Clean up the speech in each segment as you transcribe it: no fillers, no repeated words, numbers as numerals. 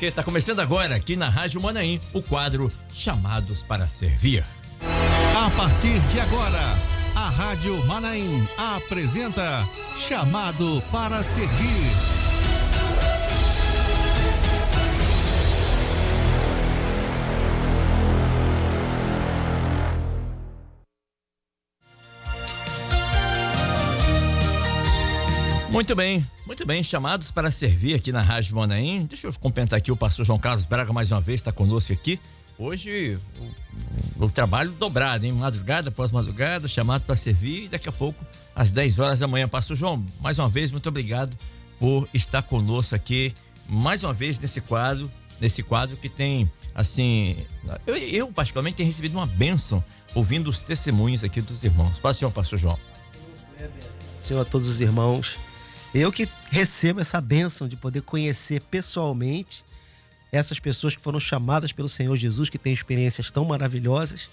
porque está começando agora aqui na Rádio Manaim o quadro Chamados para Servir. A partir de agora, a Rádio Manaim apresenta Chamado para Servir. Muito bem, chamados para servir aqui na Rádio Manaim. Deixa eu cumprimentar aqui o pastor João Carlos Braga mais uma vez, está conosco aqui. Hoje o trabalho dobrado, hein? Madrugada após madrugada, chamado para servir, e daqui a pouco às 10 horas da manhã. Pastor João, mais uma vez, muito obrigado por estar conosco aqui, mais uma vez nesse quadro que tem, assim, eu particularmente tenho recebido uma bênção ouvindo os testemunhos aqui dos irmãos. Pastor João. Senhor, a todos os irmãos, eu que recebo essa bênção de poder conhecer pessoalmente essas pessoas que foram chamadas pelo Senhor Jesus, que têm experiências tão maravilhosas.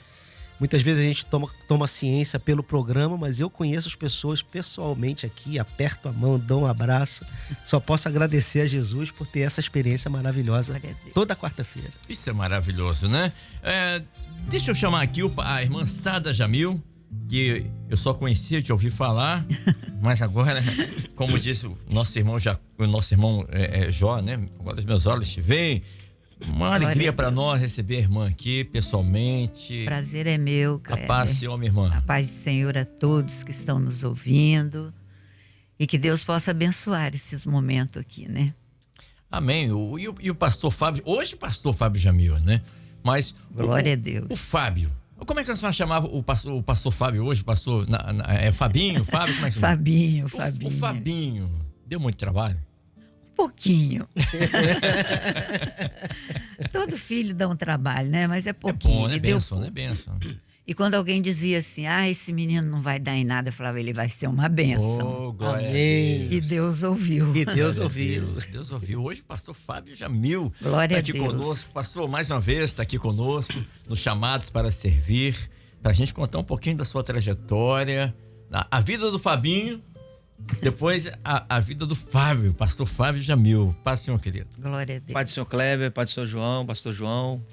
Muitas vezes a gente toma ciência pelo programa, mas eu conheço as pessoas pessoalmente aqui, aperto a mão, dou um abraço. Só posso agradecer a Jesus por ter essa experiência maravilhosa toda quarta-feira. Isso é maravilhoso, né? Deixa eu chamar aqui a irmã Sada Jamil, que eu só conhecia de ouvir falar, mas agora, como disse o nosso irmão Jó, né? Agora os meus olhos te veem. Uma alegria para nós receber a irmã aqui pessoalmente. Prazer é meu, Kleber. A paz, Senhor, minha irmã. A paz do Senhor a todos que estão nos ouvindo, e que Deus possa abençoar esses momentos aqui, né? Amém. E o pastor Fábio, hoje pastor Fábio Jamil, né? Mas glória a Deus. O Fábio. Como é que a senhora chamava o pastor Fábio hoje? Pastor, Fabinho? Fábio, como é que você Fabinho. O Fabinho. Deu muito trabalho? Um pouquinho. Todo filho dá um trabalho, né? Mas é pouquinho. É bom, né? Bênção, né? Bênção. E quando alguém dizia assim, esse menino não vai dar em nada, eu falava, ele vai ser uma bênção. Oh, glória a Deus. E Deus ouviu. Deus ouviu. Hoje o pastor Fábio Jamil glória está aqui a Deus. Conosco. Pastor, mais uma vez, está aqui conosco, nos chamados para servir, para a gente contar um pouquinho da sua trajetória, a vida do Fabinho, depois a vida do Fábio, pastor Fábio Jamil. Paz, Senhor, querido. Glória a Deus. Pai do Senhor Kleber, Pai do Senhor João, pastor João,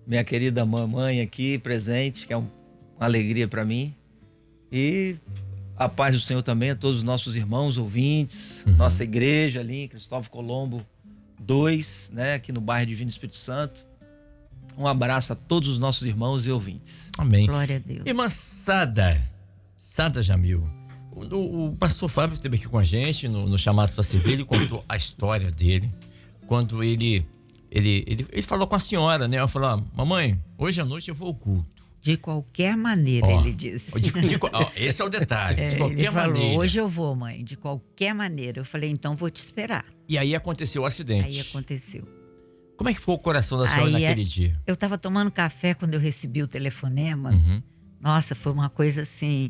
minha querida mamãe aqui presente, que é uma alegria para mim. E a paz do Senhor também a todos os nossos irmãos ouvintes, nossa igreja ali em Cristóvão Colombo 2, né, aqui no bairro Divino Espírito Santo. Um abraço a todos os nossos irmãos e ouvintes. Amém. Glória a Deus. Irmã Sada Jamil, o pastor Fábio esteve aqui com a gente no Chamados para Servir. Ele contou a história dele, quando ele falou com a senhora, né? Ela falou, mamãe, hoje à noite eu vou ao culto. De qualquer maneira, ele disse. Esse é o detalhe, de qualquer ele falou, maneira. Hoje eu vou, mãe, de qualquer maneira. Eu falei, então vou te esperar. E aí aconteceu o acidente. Aí aconteceu. Como é que ficou o coração da senhora naquele dia? Eu estava tomando café quando eu recebi o telefonema. Nossa, foi uma coisa assim,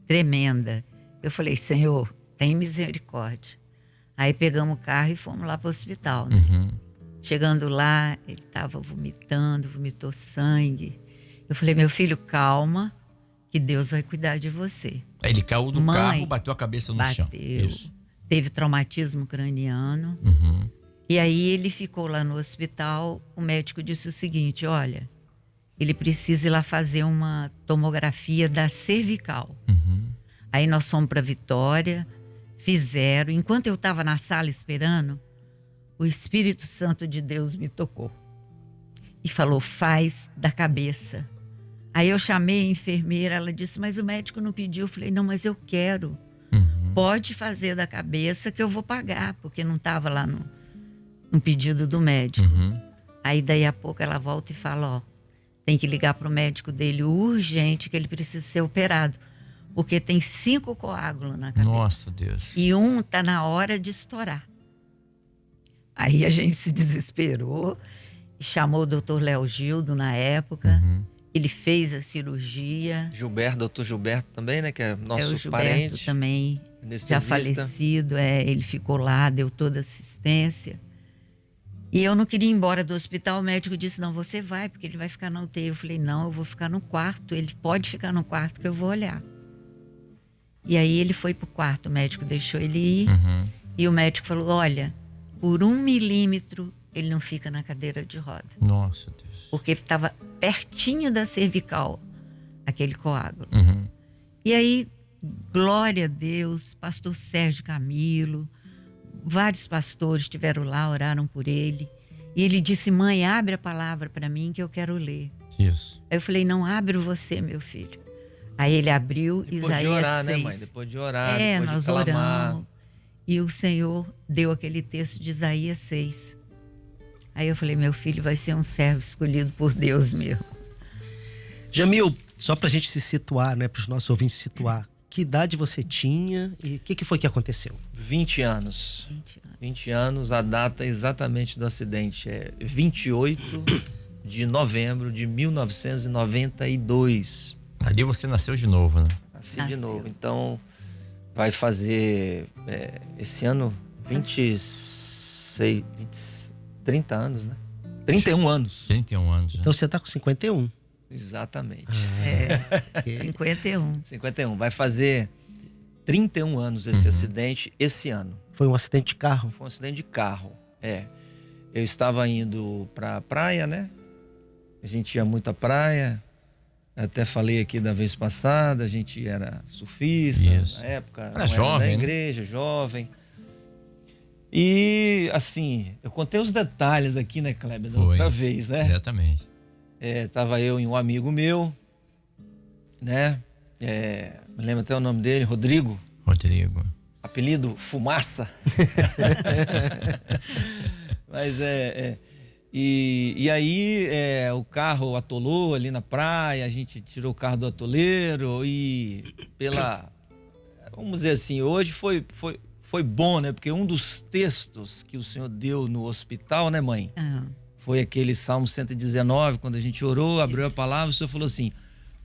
tremenda. Eu falei, Senhor, tem misericórdia. Aí pegamos o carro e fomos lá para o hospital, né? Chegando lá, ele estava vomitou sangue. Eu falei, meu filho, calma, que Deus vai cuidar de você. Aí ele caiu do carro, bateu a cabeça no chão. Isso. Teve traumatismo craniano. E aí ele ficou lá no hospital, o médico disse o seguinte, olha, ele precisa ir lá fazer uma tomografia da cervical. Aí nós fomos para Vitória, fizeram. Enquanto eu estava na sala esperando, o Espírito Santo de Deus me tocou e falou, faz da cabeça. Aí eu chamei a enfermeira, ela disse, mas o médico não pediu. Eu falei, não, mas eu quero. Pode fazer da cabeça que eu vou pagar, porque não estava lá no pedido do médico. Aí daí a pouco ela volta e fala, tem que ligar para o médico dele urgente, que ele precisa ser operado, porque tem 5 coágulos na cabeça. Nossa, Deus. E um tá na hora de estourar. Aí a gente se desesperou e chamou o doutor Léo Gildo na época. Ele fez a cirurgia. Doutor Gilberto também, né? Que é nosso o Gilberto parente. Também, já falecido. Ele ficou lá, deu toda assistência. E eu não queria ir embora do hospital. O médico disse, não, você vai, porque ele vai ficar na UTI. Eu falei, não, eu vou ficar no quarto. Ele pode ficar no quarto que eu vou olhar. E aí ele foi pro quarto, o médico deixou ele ir. E o médico falou, olha, por 1 milímetro ele não fica na cadeira de roda. Nossa Deus. Porque estava pertinho da cervical, aquele coágulo. Uhum. E aí, glória a Deus, pastor Sérgio Camilo, vários pastores estiveram lá, oraram por ele. E ele disse, mãe, abre a palavra para mim que eu quero ler. Isso. Aí eu falei, não, abre você, meu filho. Aí ele abriu Depois Isaías de orar, 6. né, mãe? Depois de orar, É, depois nós de clamar. oramos. E o Senhor deu aquele texto de Isaías 6. Aí eu falei, meu filho vai ser um servo escolhido por Deus mesmo. Jamil, só pra gente se situar, né? Para os nossos ouvintes se situar. Que idade você tinha e o que foi que aconteceu? 20 anos. 20 anos. 20 anos, a data exatamente do acidente é 28 de novembro de 1992. Ali você nasceu de novo, né? Nasci de Nasceu. novo. Então, vai fazer esse ano 26, 30 anos, né? 31 anos. 31 anos. Né? Então você tá com 51. Exatamente. 51. 51. Vai fazer 31 anos esse acidente esse ano. Foi um acidente de carro. Foi um acidente de carro. Eu estava indo pra praia, né? A gente ia muito à praia. Até falei aqui da vez passada, a gente era surfista. Isso. Na época. Era não da jovem, né? igreja, jovem. E assim, eu contei os detalhes aqui, né, Kleber, da Foi. outra vez, né? Exatamente. Tava eu e um amigo meu, né? Me lembro até o nome dele, Rodrigo. Apelido Fumaça. Mas e aí o carro atolou ali na praia, a gente tirou o carro do atoleiro e vamos dizer assim, hoje foi bom, né? Porque um dos textos que o Senhor deu no hospital, né, mãe? Foi aquele Salmo 119, quando a gente orou, abriu a palavra, o Senhor falou assim,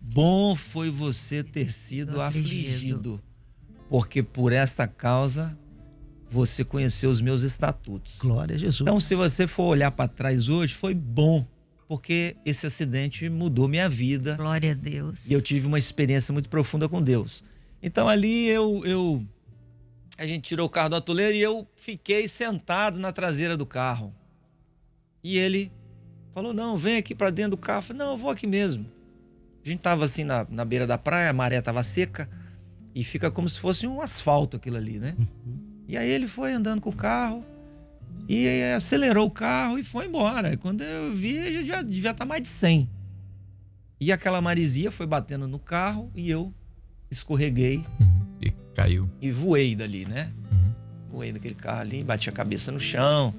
bom foi você ter sido afligido, porque por esta causa você conheceu os meus estatutos. Glória a Jesus. Então, se você for olhar para trás hoje, foi bom, porque esse acidente mudou minha vida. Glória a Deus. E eu tive uma experiência muito profunda com Deus. Então, ali a gente tirou o carro do atoleiro e eu fiquei sentado na traseira do carro. E ele falou, não, vem aqui para dentro do carro. Eu falei, não, eu vou aqui mesmo. A gente tava assim na beira da praia, a maré tava seca e fica como se fosse um asfalto aquilo ali, né? E aí ele foi andando com o carro e acelerou o carro e foi embora. Quando eu vi, ele já devia estar mais de 100. E aquela maresia foi batendo no carro e eu escorreguei. E caiu. E voei dali, né? Voei daquele carro ali, bati a cabeça no chão.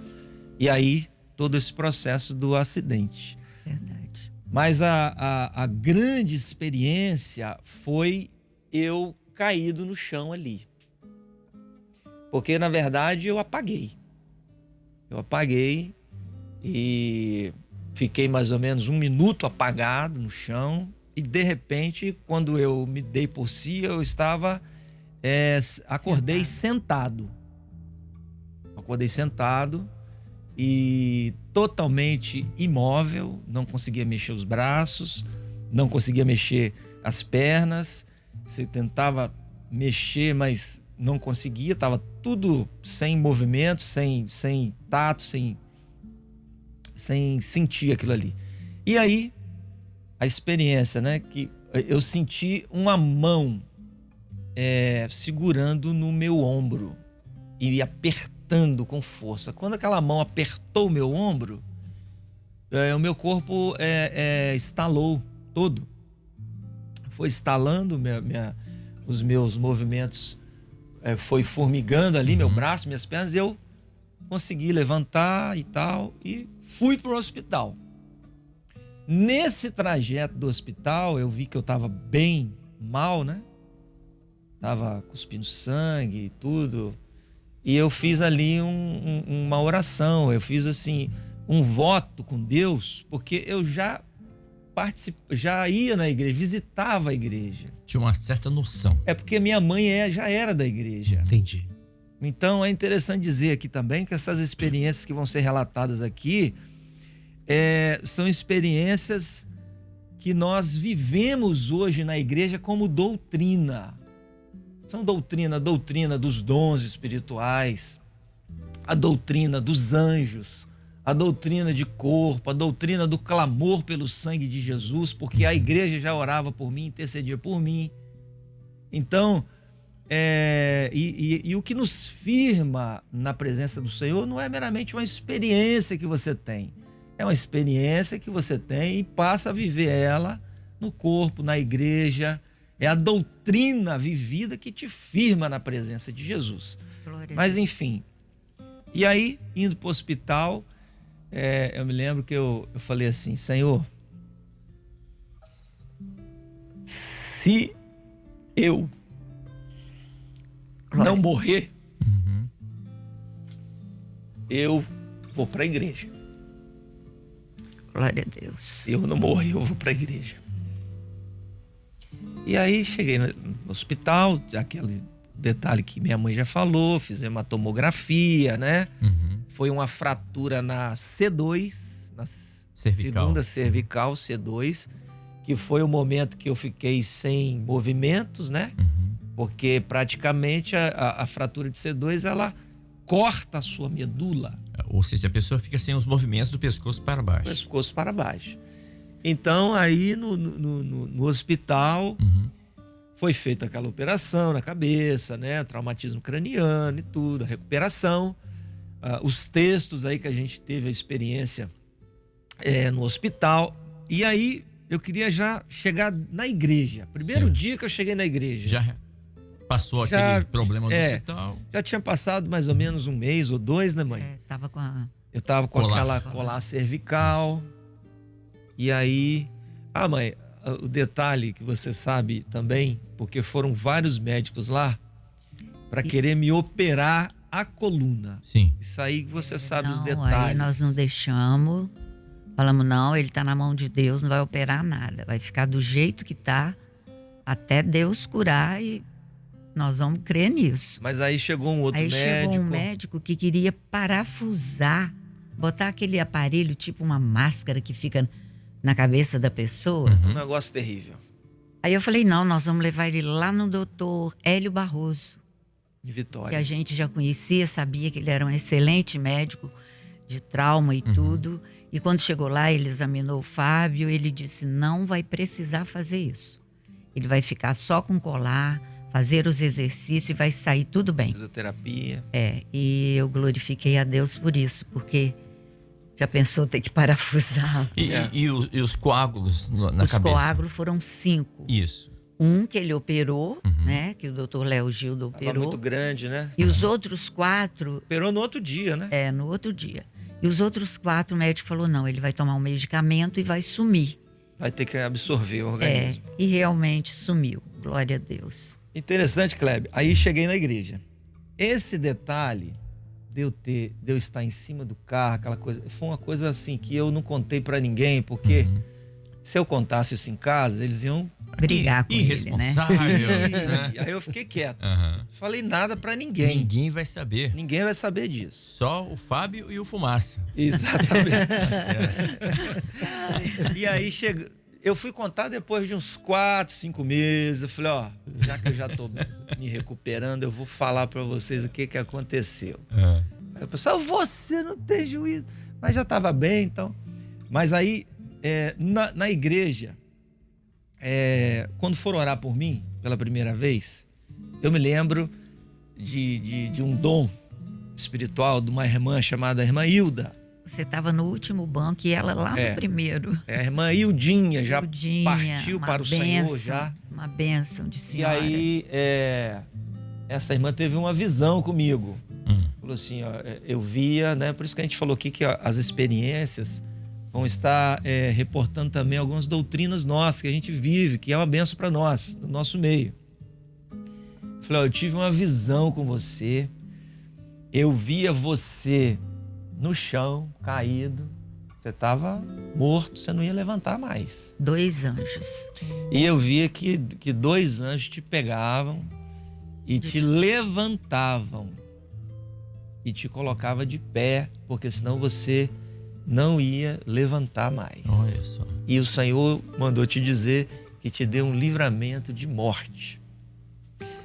E aí, todo esse processo do acidente. Verdade. Mas a grande experiência foi eu caído no chão ali. Porque, na verdade, eu apaguei. Eu apaguei e fiquei mais ou menos 1 minuto apagado no chão. E, de repente, quando eu me dei por si, eu estava... acordei sentado. Acordei sentado e totalmente imóvel. Não conseguia mexer os braços, não conseguia mexer as pernas. Você tentava mexer, mas não conseguia. Estava tudo sem movimento, sem tato, sem sentir aquilo ali. E aí, a experiência, né? Que eu senti uma mão segurando no meu ombro e apertando com força. Quando aquela mão apertou o meu ombro, o meu corpo estalou todo. Foi estalando, os meus movimentos foi formigando ali, meu braço, minhas pernas, e eu consegui levantar e tal, e fui pro hospital. Nesse trajeto do hospital, eu vi que eu estava bem mal, né? Tava cuspindo sangue e tudo. E eu fiz ali uma oração, eu fiz assim, um voto com Deus, porque eu já ia na igreja, visitava a igreja. Tinha uma certa noção. Porque minha mãe já era da igreja. Entendi. Então é interessante dizer aqui também que essas experiências que vão ser relatadas aqui são experiências que nós vivemos hoje na igreja como doutrina. São a doutrina dos dons espirituais, a doutrina dos anjos, a doutrina de corpo, a doutrina do clamor pelo sangue de Jesus, porque a igreja já orava por mim, intercedia por mim. Então, o que nos firma na presença do Senhor não é meramente uma experiência que você tem. É uma experiência que você tem e passa a viver ela no corpo, na igreja. É a doutrina vivida que te firma na presença de Jesus. Mas enfim, e aí, indo para o hospital, eu me lembro que eu falei assim: Senhor, se eu não morrer, eu vou para a igreja. Glória a Deus. Se eu não morrer, eu vou para a igreja. E aí cheguei no hospital, aquele detalhe que minha mãe já falou, fizemos uma tomografia, né? Foi uma fratura na C2, na segunda cervical C2, que foi o momento que eu fiquei sem movimentos, né? Porque praticamente a fratura de C2, ela corta a sua medula. Ou seja, a pessoa fica sem os movimentos do pescoço para baixo. Pescoço para baixo. Então, aí no hospital, foi feita aquela operação na cabeça, né? Traumatismo craniano e tudo, a recuperação. Os textos aí que a gente teve a experiência no hospital. E aí, eu queria já chegar na igreja. Primeiro dia que eu cheguei na igreja. Já passou aquele problema no hospital? Já tinha passado mais ou menos 1 mês ou 2, né, mãe? Eu tava com aquela colar cervical. E aí... mãe, o detalhe que você sabe também, porque foram vários médicos lá para querer me operar a coluna. Sim. Isso aí que você sabe os detalhes. Aí nós não deixamos. Falamos, não, ele tá na mão de Deus, não vai operar nada. Vai ficar do jeito que tá até Deus curar e nós vamos crer nisso. Mas aí chegou um outro médico. Aí chegou um médico que queria parafusar, botar aquele aparelho, tipo uma máscara que fica na cabeça da pessoa. Um negócio terrível. Aí eu falei, não, nós vamos levar ele lá no doutor Hélio Barroso. De Vitória. Que a gente já conhecia, sabia que ele era um excelente médico de trauma e tudo. E quando chegou lá, ele examinou o Fábio, ele disse, não vai precisar fazer isso. Ele vai ficar só com colar, fazer os exercícios e vai sair tudo bem. Fisioterapia. E eu glorifiquei a Deus por isso, porque já pensou ter que parafusar. E os coágulos na cabeça? Os coágulos foram 5. Isso. Um que ele operou, né? Que o doutor Léo Gildo operou. Tava muito grande, né? E os outros 4... Operou no outro dia, né? No outro dia. E os outros 4, o médico falou, não, ele vai tomar um medicamento e vai sumir. Vai ter que absorver o organismo. E realmente sumiu. Glória a Deus. Interessante, Kleber. Aí cheguei na igreja. Esse detalhe de eu estar em cima do carro, aquela coisa, foi uma coisa assim que eu não contei pra ninguém, porque se eu contasse isso em casa, eles iam brigar com irresponsável, ele, né? E aí eu fiquei quieto. Falei nada pra ninguém. Ninguém vai saber. Ninguém vai saber disso. Só o Fábio e o Fumaça. Exatamente. E aí eu fui contar depois de uns 4, 5 meses. Eu falei, já que eu já tô me recuperando, eu vou falar pra vocês o que aconteceu. Aí o pessoal, você não tem juízo. Mas já tava bem, então. Mas aí, na igreja, quando foram orar por mim, pela primeira vez, eu me lembro de um dom espiritual de uma irmã chamada Irmã Hilda. Você estava no último banco e ela lá no primeiro. A irmã Hildinha já partiu para o Senhor já. Uma bênção de senhora. E aí, essa irmã teve uma visão comigo. Falou assim, eu via, né? Por isso que a gente falou aqui que as experiências vão estar reportando também algumas doutrinas nossas que a gente vive, que é uma bênção para nós, no nosso meio. Falei, eu tive uma visão com você, eu via você no chão, caído, você estava morto, você não ia levantar mais. 2 anjos. E eu via que 2 anjos te pegavam e te levantavam e te colocava de pé, porque senão você não ia levantar mais. Olha só. E o Senhor mandou te dizer que te deu um livramento de morte.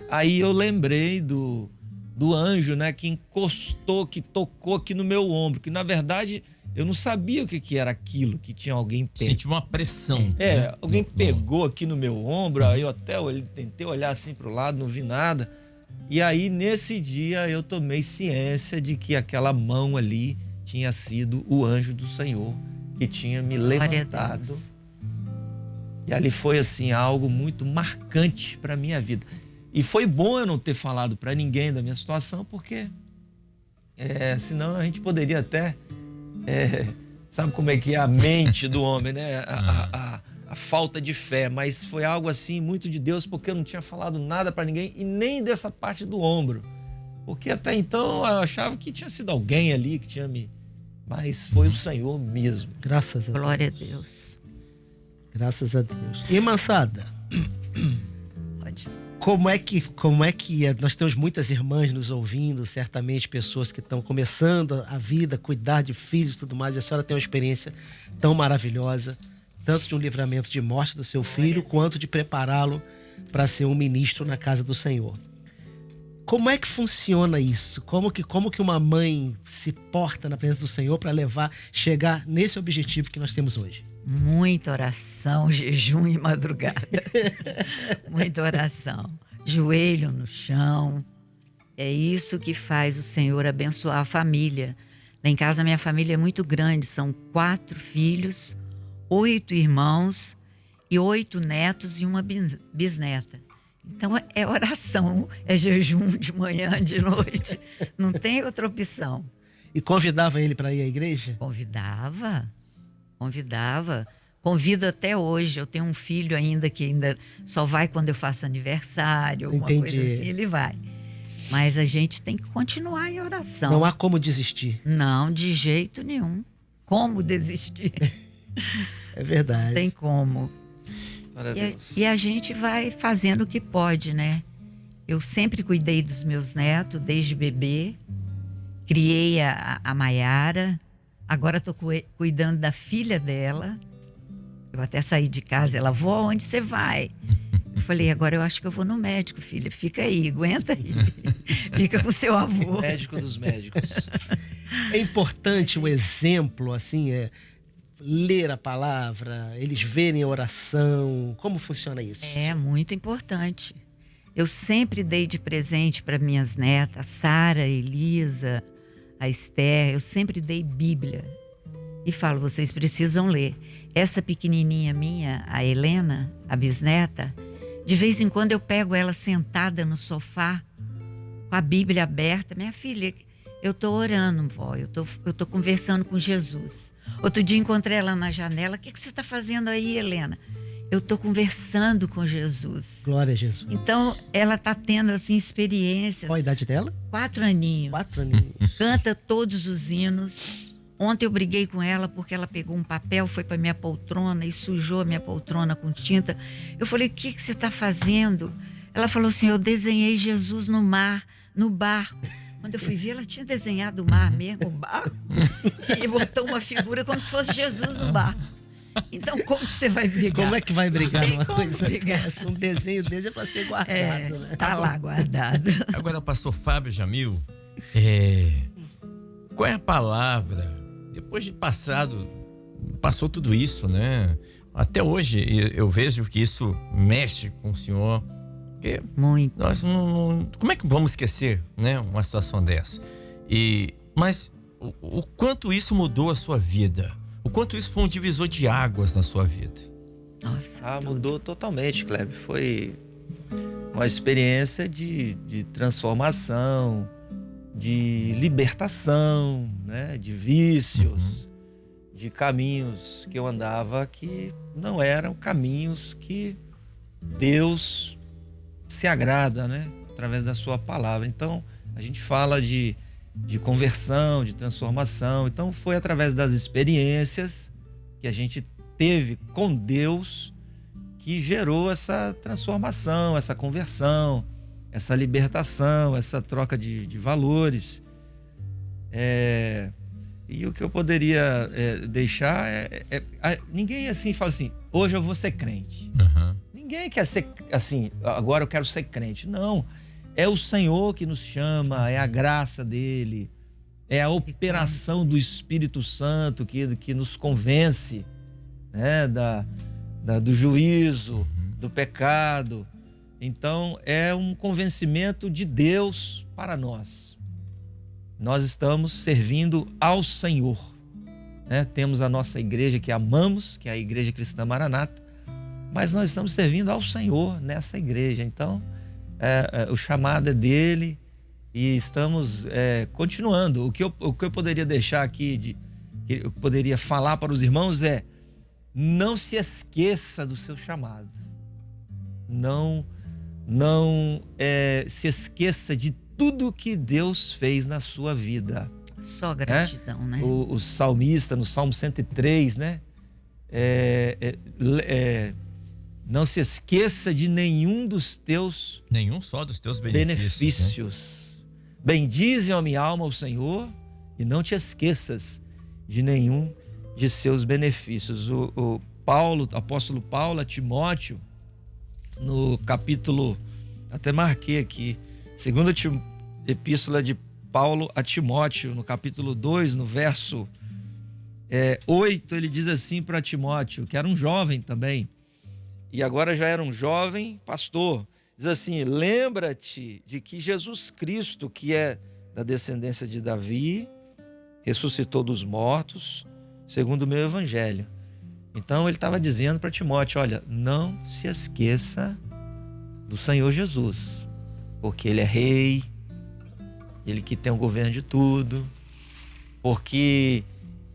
Aí eu lembrei do anjo, né, que encostou, que tocou aqui no meu ombro, que na verdade eu não sabia o que era aquilo, que tinha alguém Sentiu uma pressão. Né? Alguém pegou aqui no meu ombro, aí eu até tentei olhar assim pro lado, não vi nada. E aí, nesse dia, eu tomei ciência de que aquela mão ali tinha sido o anjo do Senhor, que tinha me levantado. E ali foi, assim, algo muito marcante para minha vida. E foi bom eu não ter falado para ninguém da minha situação, porque senão a gente poderia até... sabe como é que é a mente do homem, né? A falta de fé. Mas foi algo assim, muito de Deus, porque eu não tinha falado nada para ninguém e nem dessa parte do ombro. Porque até então eu achava que tinha sido alguém ali que tinha me... Mas foi o Senhor mesmo. Graças a Deus. Glória a Deus. Graças a Deus. E Mansada? Pode. Como é que nós temos muitas irmãs nos ouvindo, certamente pessoas que estão começando a vida, cuidar de filhos e tudo mais, e a senhora tem uma experiência tão maravilhosa, tanto de um livramento de morte do seu filho, quanto de prepará-lo para ser um ministro na casa do Senhor. Como é que funciona isso? Como que uma mãe se porta na presença do Senhor para chegar nesse objetivo que nós temos hoje? Muita oração, jejum e madrugada. Muita oração. Joelho no chão. É isso que faz o Senhor abençoar a família. Lá em casa, minha família é muito grande. São 4 filhos, 8 irmãos e 8 netos e uma bisneta. Então, é oração, é jejum de manhã, de noite. Não tem outra opção. E convidava ele para ir à igreja? Convidava. Convido até hoje. Eu tenho um filho ainda que ainda só vai quando eu faço aniversário, alguma coisa assim, ele vai. Mas a gente tem que continuar em oração. Não há como desistir. Não, de jeito nenhum. Como desistir? É verdade. Tem como. E a gente vai fazendo o que pode, né? Eu sempre cuidei dos meus netos, desde bebê. Criei a Maiara. Agora estou cuidando da filha dela. Eu até saí de casa. Ela, vó, onde você vai? Eu falei, agora eu acho que eu vou no médico, filha. Fica aí, aguenta aí. Fica com seu avô. Médico dos médicos. É importante o exemplo, assim, ler a palavra, eles verem a oração. Como funciona isso? É muito importante. Eu sempre dei de presente para minhas netas, a Sara, a Elisa, a Esther. Eu sempre dei Bíblia. E falo, vocês precisam ler. Essa pequenininha minha, a Helena, a bisneta, de vez em quando eu pego ela sentada no sofá, com a Bíblia aberta. Minha filha, eu tô orando, vó, eu tô conversando com Jesus. Outro dia encontrei ela na janela. O que você está fazendo aí, Helena? Eu tô conversando com Jesus. Glória a Jesus. Então, ela tá tendo, assim, experiências. Qual a idade dela? 4 aninhos. 4 aninhos. Canta todos os hinos. Ontem eu briguei com ela porque ela pegou um papel, foi para minha poltrona e sujou a minha poltrona com tinta. Eu falei, o que você está fazendo? Ela falou assim, eu desenhei Jesus no mar, no barco. Quando eu fui ver, ela tinha desenhado o mar mesmo, o barco, e botou uma figura como se fosse Jesus no barco. Então, como que você vai brigar? Como é que vai brigar numa coisa brigar. dessa? Um desenho desse é para ser guardado, né? Tá lá guardado. Agora, pastor Fábio Jamil, qual é a palavra, depois de passou tudo isso, né? Até hoje eu vejo que isso mexe com o senhor. Porque muito. Nós como é que vamos esquecer, né, uma situação dessa? Mas o quanto isso mudou a sua vida? O quanto isso foi um divisor de águas na sua vida? Nossa, mudou totalmente, Kleber. Foi uma experiência de transformação, de libertação, né? De vícios, de caminhos que eu andava que não eram caminhos que Deus se agrada, né? Através da sua palavra. Então, a gente fala de conversão, de transformação. Então, foi através das experiências que a gente teve com Deus que gerou essa transformação, essa conversão, essa libertação, essa troca de valores. E o que eu poderia deixar ninguém assim fala assim, hoje eu vou ser crente. Uhum. Ninguém quer ser assim, agora eu quero ser crente. Não, é o Senhor que nos chama, é a graça dele. É a operação do Espírito Santo que nos convence, né, do juízo, do pecado. Então, é um convencimento de Deus para nós. Nós estamos servindo ao Senhor, né? Temos a nossa igreja que amamos, que é a Igreja Cristã Maranata, mas nós estamos servindo ao Senhor nessa igreja. Então, o chamado é dele e estamos continuando. O que eu poderia deixar aqui, que eu poderia falar para os irmãos é: não se esqueça do seu chamado. Não se esqueça de tudo que Deus fez na sua vida. Só gratidão, né? O salmista, no Salmo 103, né? Não se esqueça de nenhum só dos teus benefícios. Né? Bendize a minha alma ao Senhor e não te esqueças de nenhum de seus benefícios. O apóstolo Paulo a Timóteo, no capítulo, até marquei aqui, segunda epístola de Paulo a Timóteo, no capítulo 2, no verso 8, ele diz assim para Timóteo, que era um jovem também, e agora já era um jovem pastor, diz assim: lembra-te de que Jesus Cristo, que é da descendência de Davi, ressuscitou dos mortos, segundo o meu evangelho. Então ele estava dizendo para Timóteo: olha, não se esqueça do Senhor Jesus, porque ele é rei, ele que tem o governo de tudo, porque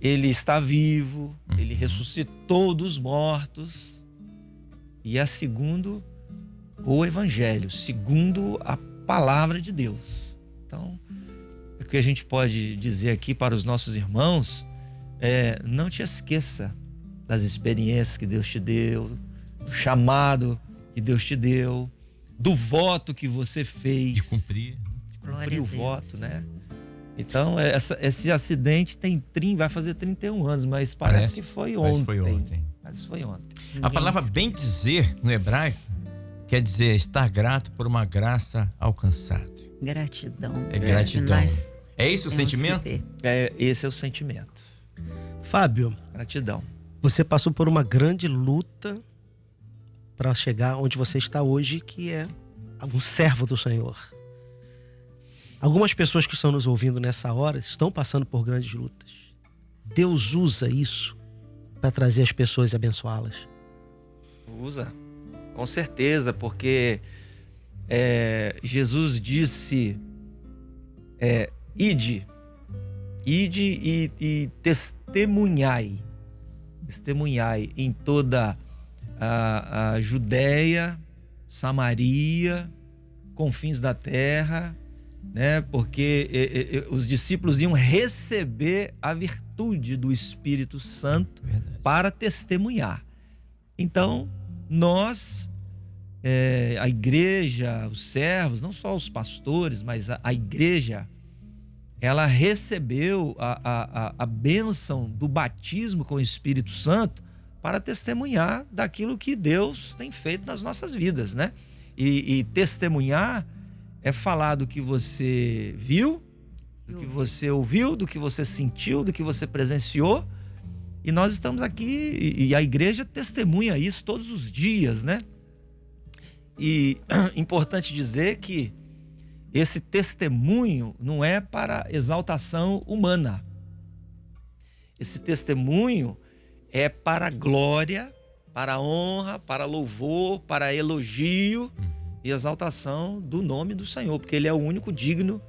ele está vivo, ele ressuscitou dos mortos, e é segundo o evangelho, segundo a palavra de Deus. Então, o que a gente pode dizer aqui para os nossos irmãos não te esqueça das experiências que Deus te deu, do chamado que Deus te deu, do voto que você fez. De cumprir. Cumprir o voto, né? Então, esse acidente vai fazer 31 anos, mas parece que foi ontem. Parece que foi ontem. A palavra bem dizer no hebraico quer dizer estar grato por uma graça alcançada. Gratidão. É gratidão. É esse o sentimento? Esse é o sentimento. Fábio, gratidão. Você passou por uma grande luta para chegar onde você está hoje, que é um servo do Senhor. Algumas pessoas que estão nos ouvindo nessa hora estão passando por grandes lutas. Deus usa isso para trazer as pessoas e abençoá-las. Usa, com certeza, porque Jesus disse: ide e testemunhai em toda a Judéia, Samaria, confins da terra, né? Porque os discípulos iam receber a virtude do Espírito Santo para testemunhar. Então, nós, a igreja, os servos, não só os pastores, mas a igreja, ela recebeu a bênção do batismo com o Espírito Santo para testemunhar daquilo que Deus tem feito nas nossas vidas, né? E testemunhar é falar do que você viu, do que você ouviu, do que você sentiu, do que você presenciou. E nós estamos aqui, e a igreja testemunha isso todos os dias, né? E importante dizer que esse testemunho não é para exaltação humana. Esse testemunho é para glória, para honra, para louvor, para elogio e exaltação do nome do Senhor, porque Ele é o único digno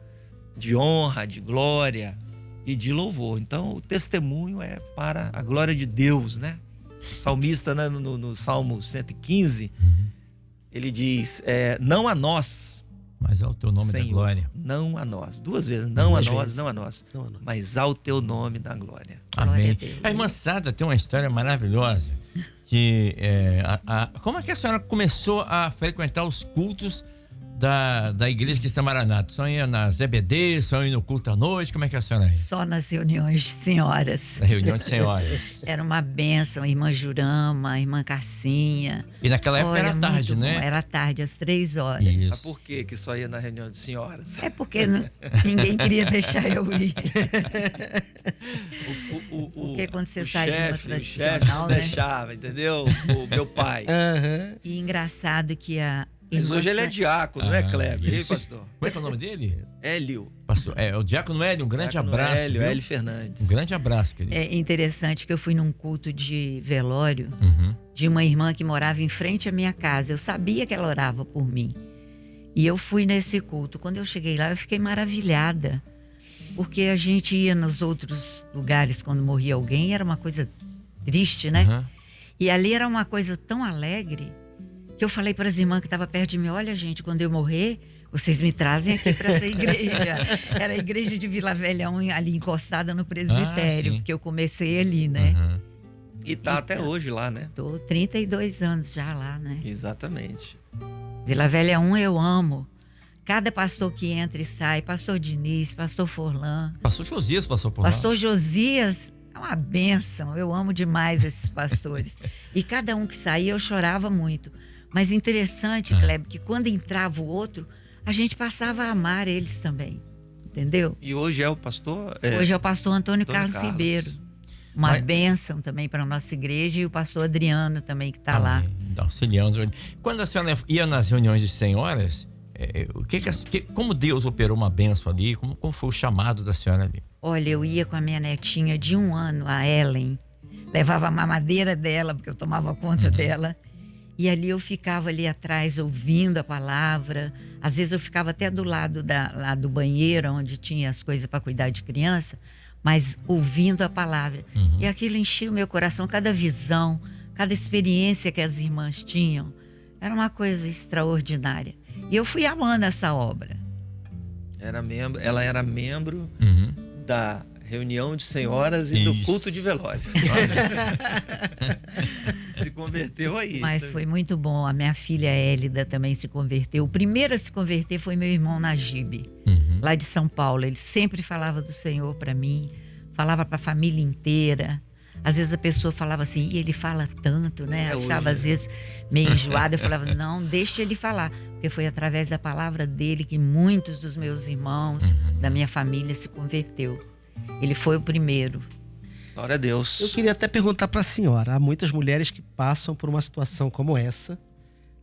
de honra, de glória e de louvor. Então, o testemunho é para a glória de Deus, né? O salmista, né, no Salmo 115, ele diz: não a nós, mas ao teu nome, Senhor, da glória. Não a nós. 2 vezes. Não a nós, mas ao teu nome da glória. Amém. A irmã Sada tem uma história maravilhosa. Que, como é que a senhora começou a frequentar os cultos da Igreja Cristã Maranata? Só ia na ZBD, só ia no culto à noite? Como é que é a senhora aí? Só nas reuniões de senhoras. Na reunião de senhoras. Era uma bênção, irmã Jurama, irmã Cassinha. E naquela época era tarde, né? Era tarde, às 3h. Isso. Mas por que só ia na reunião de senhoras? É porque ninguém queria deixar eu ir. Porque quando você sai de uma tradicional, o chefe não né? deixava, entendeu? O meu pai. E engraçado que a Mas irmã hoje ele é diácono, né, Kleber? E aí, pastor? Como é que é o nome dele? Hélio. Pastor, o diácono Hélio, um grande Diácono abraço. Hélio viu? Fernandes. Um grande abraço, querido. É interessante que eu fui num culto de velório de uma irmã que morava em frente à minha casa. Eu sabia que ela orava por mim. E eu fui nesse culto. Quando eu cheguei lá, eu fiquei maravilhada. Porque a gente ia nos outros lugares quando morria alguém, era uma coisa triste, né? E ali era uma coisa tão alegre que eu falei para as irmãs que estavam perto de mim: olha, gente, quando eu morrer, vocês me trazem aqui para essa igreja. Era a igreja de Vila Velha 1, ali encostada no presbitério, porque eu comecei ali, né? E tá até hoje lá, né? Tô 32 anos já lá, né? Exatamente. Vila Velha 1 eu amo. Cada pastor que entra e sai, pastor Diniz, pastor Forlan. Pastor Josias passou por lá. Pastor Josias é uma bênção. Eu amo demais esses pastores. E cada um que saía eu chorava muito. Mas interessante, Kleber, que quando entrava o outro, a gente passava a amar eles também. Entendeu? E hoje é o pastor? Hoje é o pastor Antônio Carlos Ribeiro. Uma bênção também para a nossa igreja, e o pastor Adriano também que está lá. Auxiliando. Quando a senhora ia nas reuniões de senhoras, como Deus operou uma bênção ali? Como foi o chamado da senhora ali? Olha, eu ia com a minha netinha de 1 ano, a Ellen. Levava a mamadeira dela, porque eu tomava conta dela. E ali eu ficava ali atrás ouvindo a palavra. Às vezes eu ficava até do lado lá do banheiro, onde tinha as coisas para cuidar de criança, mas ouvindo a palavra. E aquilo enchia o meu coração, cada visão, cada experiência que as irmãs tinham. Era uma coisa extraordinária. E eu fui amando essa obra. Ela era membro da reunião de senhoras e do culto de velório. Se converteu aí. Mas foi muito bom. A minha filha Hélida também se converteu. O primeiro a se converter foi meu irmão Najib, lá de São Paulo. Ele sempre falava do Senhor para mim, falava para a família inteira. Às vezes a pessoa falava assim: ele fala tanto, né? Achava às vezes meio enjoada. Eu falava: não, deixa ele falar. Porque foi através da palavra dele que muitos dos meus irmãos, da minha família, se converteu. Ele foi o primeiro. Glória a Deus. Eu queria até perguntar para a senhora: há muitas mulheres que passam por uma situação como essa.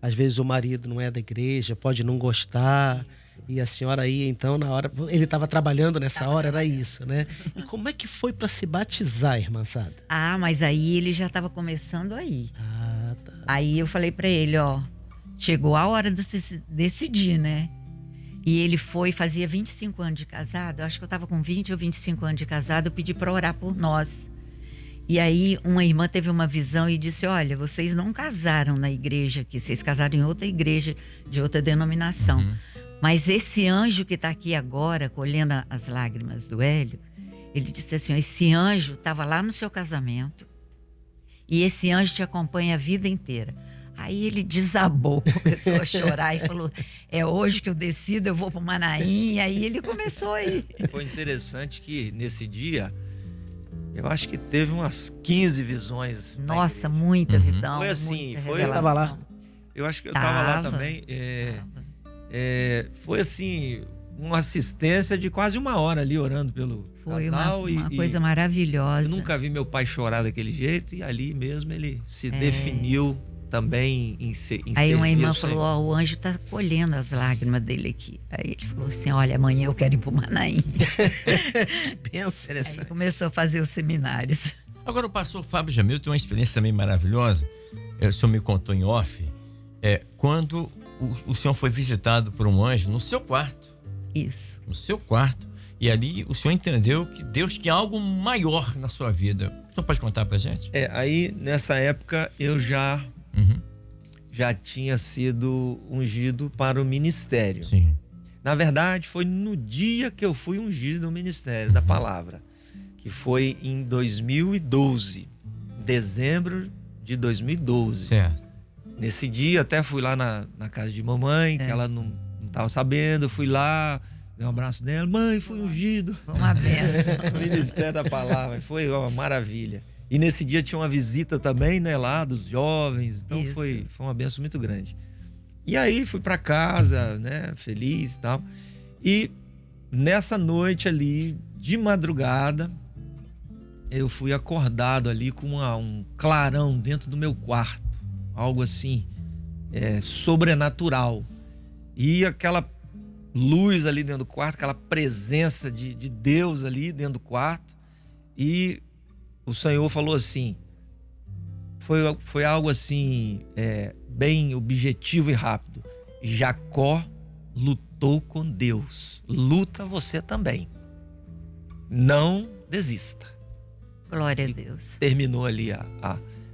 Às vezes o marido não é da igreja, pode não gostar, e a senhora ia, então, na hora... Ele estava trabalhando nessa hora, era isso, né? E como é que foi para se batizar, irmã Sada? Ah, mas aí ele já estava começando aí. Ah, tá. Aí eu falei para ele: ó, chegou a hora de decidir, né? E ele foi, fazia 25 anos de casado. Eu acho que eu estava com 20 ou 25 anos de casado. Eu pedi para orar por nós. E aí uma irmã teve uma visão e disse: olha, vocês não casaram na igreja aqui, vocês casaram em outra igreja de outra denominação. Mas esse anjo que está aqui agora, colhendo as lágrimas do Hélio, ele disse assim: esse anjo estava lá no seu casamento e esse anjo te acompanha a vida inteira. Aí ele desabou, começou a chorar e falou: é hoje que eu decido, eu vou para o Manaim. E aí ele começou a ir. Foi interessante que nesse dia, eu acho que teve umas 15 visões. Nossa, muita visão. Foi assim, muita foi... revelação. Tava lá? Eu acho que eu tava lá também. Foi assim, uma assistência de quase 1 hora ali orando pelo casal. Foi uma coisa maravilhosa. Eu nunca vi meu pai chorar daquele jeito, e ali mesmo ele se definiu também em Aí uma servir irmã ao falou: Senhor. ó, o anjo tá colhendo as lágrimas dele aqui. Aí ele falou assim: olha, amanhã eu quero ir pro Manaim. Pensa. Aí começou a fazer os seminários. Agora o pastor Fábio Jamil tem uma experiência também maravilhosa. O senhor me contou em off, quando o senhor foi visitado por um anjo no seu quarto. Isso. No seu quarto. E ali o senhor entendeu que Deus tinha algo maior na sua vida. O senhor pode contar pra gente? Aí nessa época eu já tinha sido ungido para o ministério. Sim. Na verdade, foi no dia que eu fui ungido no ministério da palavra, que foi em 2012, dezembro de 2012. Certo. Nesse dia até fui lá na casa de mamãe, que ela não tava sabendo, eu fui lá, dei um abraço nela. Mãe, fui ungido. Foi uma benção. O Ministério da Palavra, foi uma maravilha. E nesse dia tinha uma visita também, né, lá dos jovens. Então foi uma benção muito grande. E aí fui para casa, né, feliz e tal. E nessa noite ali, de madrugada, eu fui acordado ali com um clarão dentro do meu quarto. Algo assim, sobrenatural. E aquela luz ali dentro do quarto, aquela presença de Deus ali dentro do quarto. E o Senhor falou assim, foi algo assim, bem objetivo e rápido. Jacó lutou com Deus. Luta você também. Não desista. Glória a Deus. Terminou ali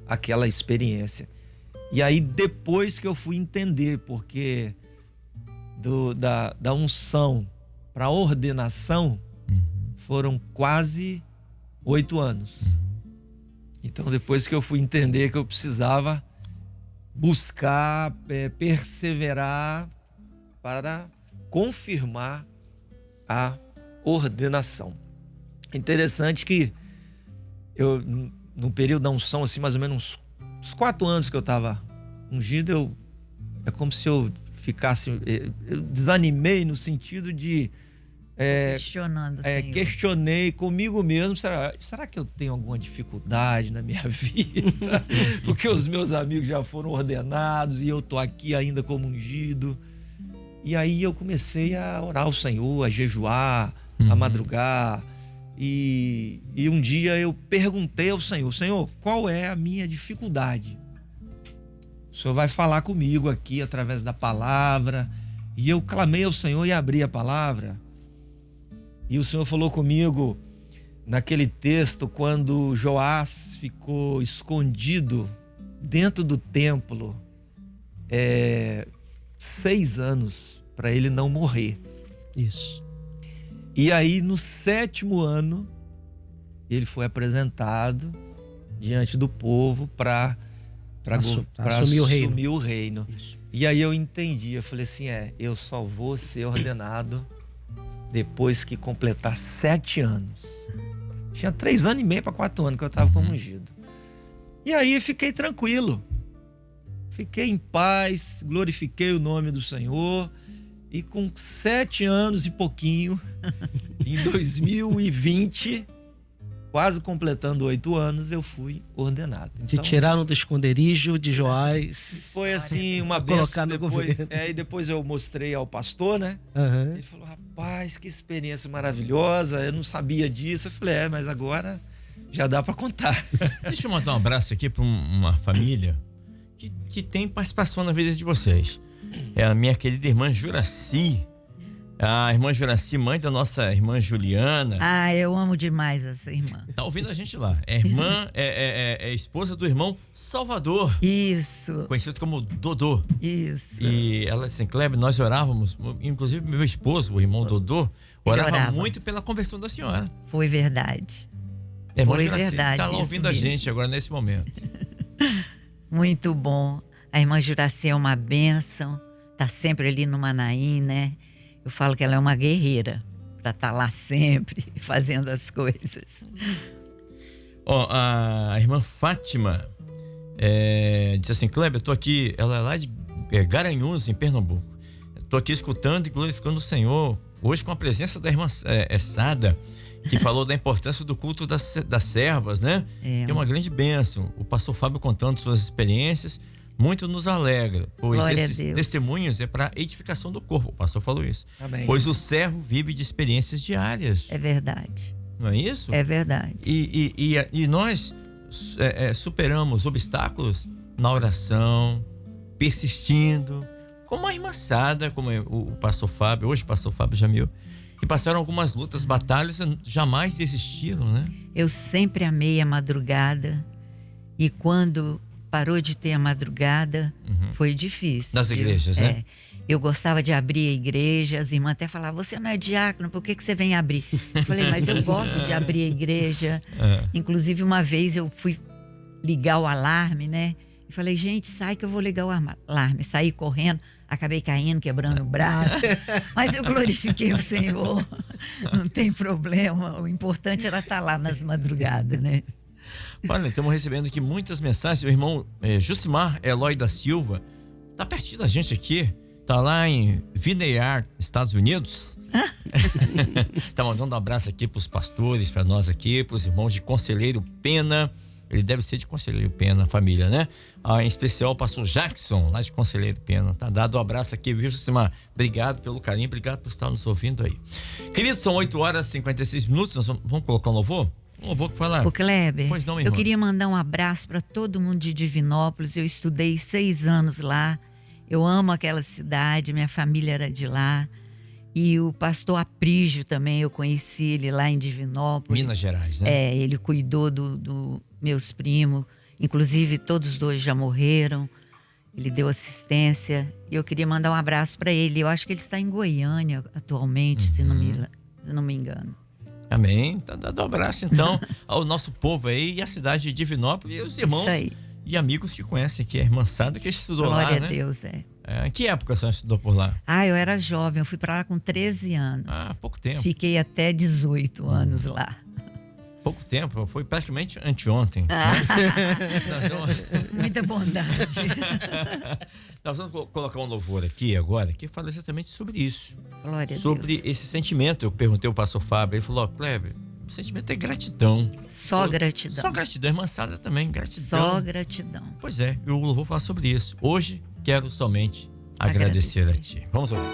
aquela experiência. E aí depois que eu fui entender, porque da unção para a ordenação foram quase 8 anos. Então depois que eu fui entender que eu precisava buscar, perseverar para confirmar a ordenação. Interessante que eu, no período da unção, assim, mais ou menos uns 4 anos que eu estava ungido, é como se eu ficasse, eu desanimei no sentido de questionando, questionei comigo mesmo, será que eu tenho alguma dificuldade na minha vida? Porque os meus amigos já foram ordenados e eu tô aqui ainda como ungido. E aí eu comecei a orar ao Senhor, a jejuar, a madrugar. E um dia eu perguntei ao Senhor, Senhor, qual é a minha dificuldade? O Senhor vai falar comigo aqui através da palavra. E eu clamei ao Senhor e abri a palavra. E o Senhor falou comigo naquele texto quando Joás ficou escondido dentro do templo 6 anos para ele não morrer. Isso. E aí no 7º ano ele foi apresentado diante do povo para assumir o reino. Isso. E aí eu entendi, eu falei assim, eu só vou ser ordenado depois que completar 7 anos. Tinha 3 anos e meio para 4 anos que eu estava como ungido. E aí fiquei tranquilo. Fiquei em paz, glorifiquei o nome do Senhor. E com 7 anos e pouquinho, em 2020, quase completando 8 anos, eu fui ordenado. Então, te tiraram do esconderijo de Joás. Foi assim, uma bênção. E depois eu mostrei ao pastor, né? Uhum. Ele falou, rapaz, que experiência maravilhosa. Eu não sabia disso. Eu falei, mas agora já dá para contar. Deixa eu mandar um abraço aqui para uma família que tem participação na vida de vocês. É a minha querida irmã Juraci. A irmã Juraci, mãe da nossa irmã Juliana. Ah, eu amo demais essa irmã. Tá ouvindo a gente lá. É irmã, é esposa do irmão Salvador. Isso. Conhecido como Dodô. Isso. E ela assim, Kleber, nós orávamos, inclusive meu esposo, o irmão Dodô, orava muito pela conversão da senhora. Foi verdade. A irmã Foi Juraci verdade. tá lá ouvindo a gente agora nesse momento. Muito bom. A irmã Juraci é uma bênção. Tá sempre ali no Manaim, né? Eu falo que ela é uma guerreira para estar lá sempre fazendo as coisas. A irmã Fátima disse assim, Kleber, eu tô aqui, ela é lá de Garanhuns, em Pernambuco. Tô aqui escutando e glorificando o Senhor, hoje com a presença da irmã Sada, que falou da importância do culto das servas, né? Que é uma grande bênção. O pastor Fábio contando suas experiências, muito nos alegra, pois Glória esses testemunhos é para edificação do corpo. O pastor falou isso. Amém. Pois o servo vive de experiências diárias. É verdade. Não é isso? É verdade. E nós superamos obstáculos na oração, persistindo, como a irmã Sada, como o pastor Fábio, hoje o pastor Fábio Jamil, que passaram algumas lutas, batalhas, jamais desistiram, né? Eu sempre amei a madrugada e quando parou de ter a madrugada, foi difícil. Nas igrejas, né? Eu gostava de abrir a igreja, as irmãs até falavam, você não é diácono, por que você vem abrir? Eu falei, mas eu gosto de abrir a igreja. Inclusive, uma vez eu fui ligar o alarme, né? E falei, gente, sai que eu vou ligar o alarme. Saí correndo, Acabei caindo, quebrando o braço, mas eu glorifiquei o Senhor, não tem problema. O importante era estar lá nas madrugadas, né? Olha, estamos recebendo aqui muitas mensagens. O irmão Jucimar Eloy da Silva tá pertinho da gente aqui. Tá lá em Vineyard, Estados Unidos. Tá mandando um abraço aqui pros pastores, para nós aqui, pros irmãos de Conselheiro Pena. Ele deve ser de Conselheiro Pena, família, né? Em especial o pastor Jackson, lá de Conselheiro Pena. Tá dado um abraço aqui, viu, Jucimar? Obrigado pelo carinho, obrigado por estar nos ouvindo aí. Queridos, são 8h56. Nós vamos colocar um louvor? Um louvor que falar. O Kleber, Pois não, eu queria mandar um abraço para todo mundo de Divinópolis. Eu estudei 6 anos lá. Eu amo aquela cidade, minha família era de lá. E o pastor Aprígio também, eu conheci ele lá em Divinópolis. Minas Gerais, né? Ele cuidou do meus primos. Inclusive, todos os 2 já morreram. Ele deu assistência. E eu queria mandar um abraço para ele. Eu acho que ele está em Goiânia atualmente, se não me engano. Amém. Tá dando um abraço, então, ao nosso povo aí e a cidade de Divinópolis e os irmãos e amigos que conhecem aqui, a irmã Sada, que estudou Glória lá, né? Glória a Deus, Em que época a senhora estudou por lá? Eu era jovem, eu fui para lá com 13 anos. Pouco tempo. Fiquei até 18 anos lá. Pouco tempo, foi praticamente anteontem. Né? Muita bondade. Nós vamos colocar um louvor aqui agora, que fala exatamente sobre isso. Glória a sobre Deus. Esse sentimento. Eu perguntei ao pastor Fábio, ele falou, Kleber, o sentimento é gratidão. Só gratidão. Só gratidão, irmã Sada também, gratidão. Só gratidão. Pois é, eu vou falar sobre isso. Hoje quero somente agradecer a ti. Vamos ouvir.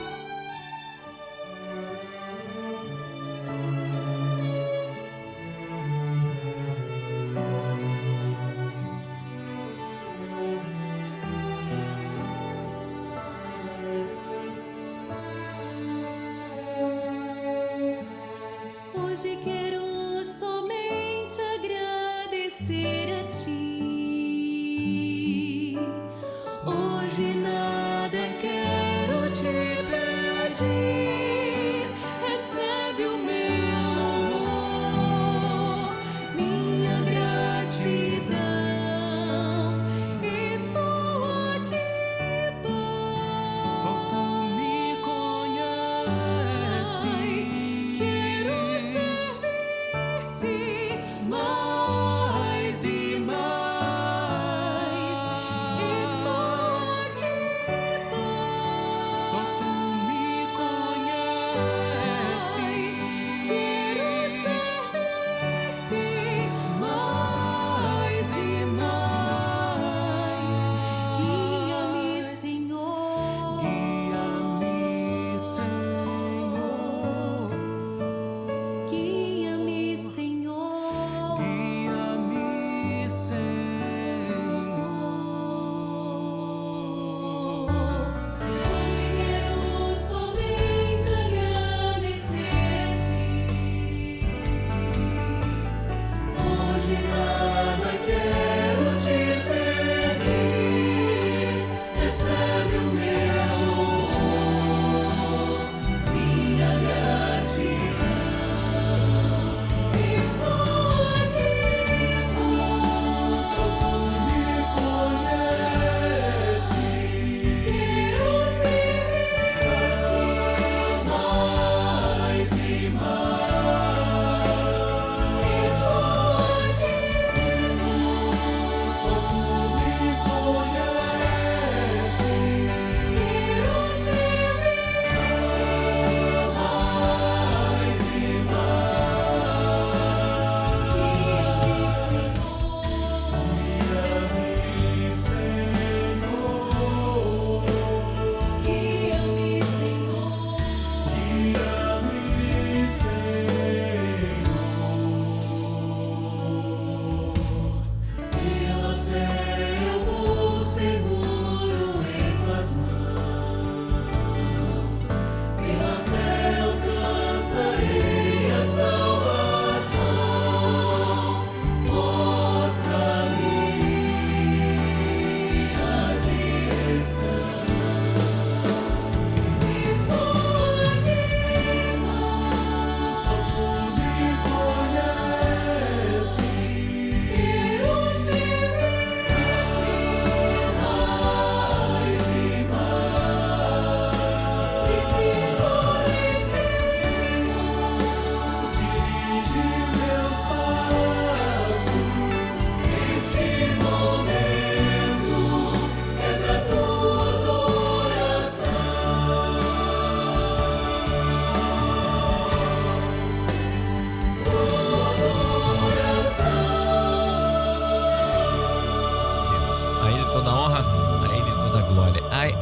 Hoje quero somente agradecer a ti. Hoje nada quero te pedir.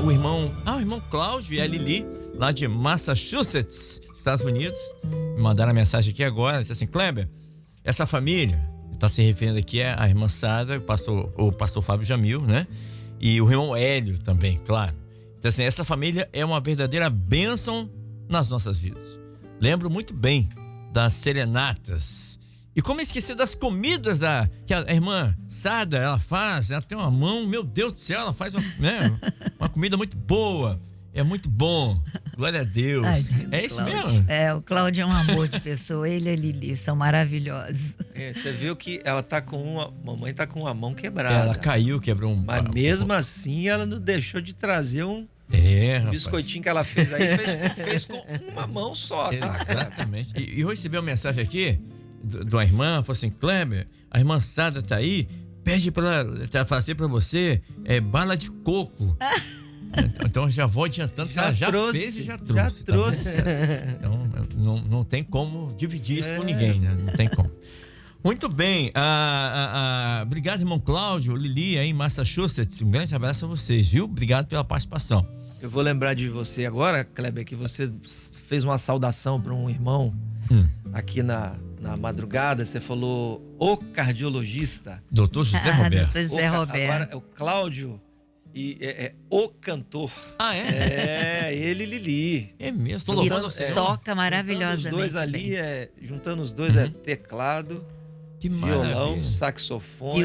o irmão Cláudio e a Lili, lá de Massachusetts, Estados Unidos, me mandaram a mensagem aqui agora, disse assim: Kleber, essa família, está se referindo aqui a irmã Sada, o pastor Fábio Jamil, né? E o irmão Hélio também, claro. Então assim, essa família é uma verdadeira bênção nas nossas vidas. Lembro muito bem das serenatas. E como esquecer das comidas que a irmã Sada, ela faz, ela tem uma mão, meu Deus do céu, ela faz uma comida muito boa. É muito bom. Glória a Deus. Tadinho do É isso Cláudio. mesmo? O Cláudio é um amor de pessoa. Ele e a Lili são maravilhosos. Você viu que ela tá mamãe tá com uma mão quebrada. Ela caiu, quebrou um... Mas mesmo assim, ela não deixou de trazer um rapaz. biscoitinho que ela fez aí, fez com uma mão só, tá? Exatamente. E eu recebi uma mensagem aqui de uma irmã, falou assim: Kleber, a irmã Sada tá aí, pede pra ela fazer pra você bala de coco. Então já vou adiantando que ela já fez e já trouxe. Já trouxe. Tá? Então não tem como dividir isso com ninguém, né? Não tem como. Muito bem. Obrigado, irmão Cláudio, Lili aí em Massachusetts. Um grande abraço a vocês, viu? Obrigado pela participação. Eu vou lembrar de você agora, Kleber, que você fez uma saudação para um irmão aqui na madrugada. Você falou o cardiologista. Doutor José Roberto. Doutor José Roberto. Agora é o Cláudio e o cantor. Ah, é? Ele e Lili. É mesmo, tô E louvando o Senhor. toca maravilhosamente. Juntando os dois ali, juntando os dois teclado, Que violão, maravilha. saxofone,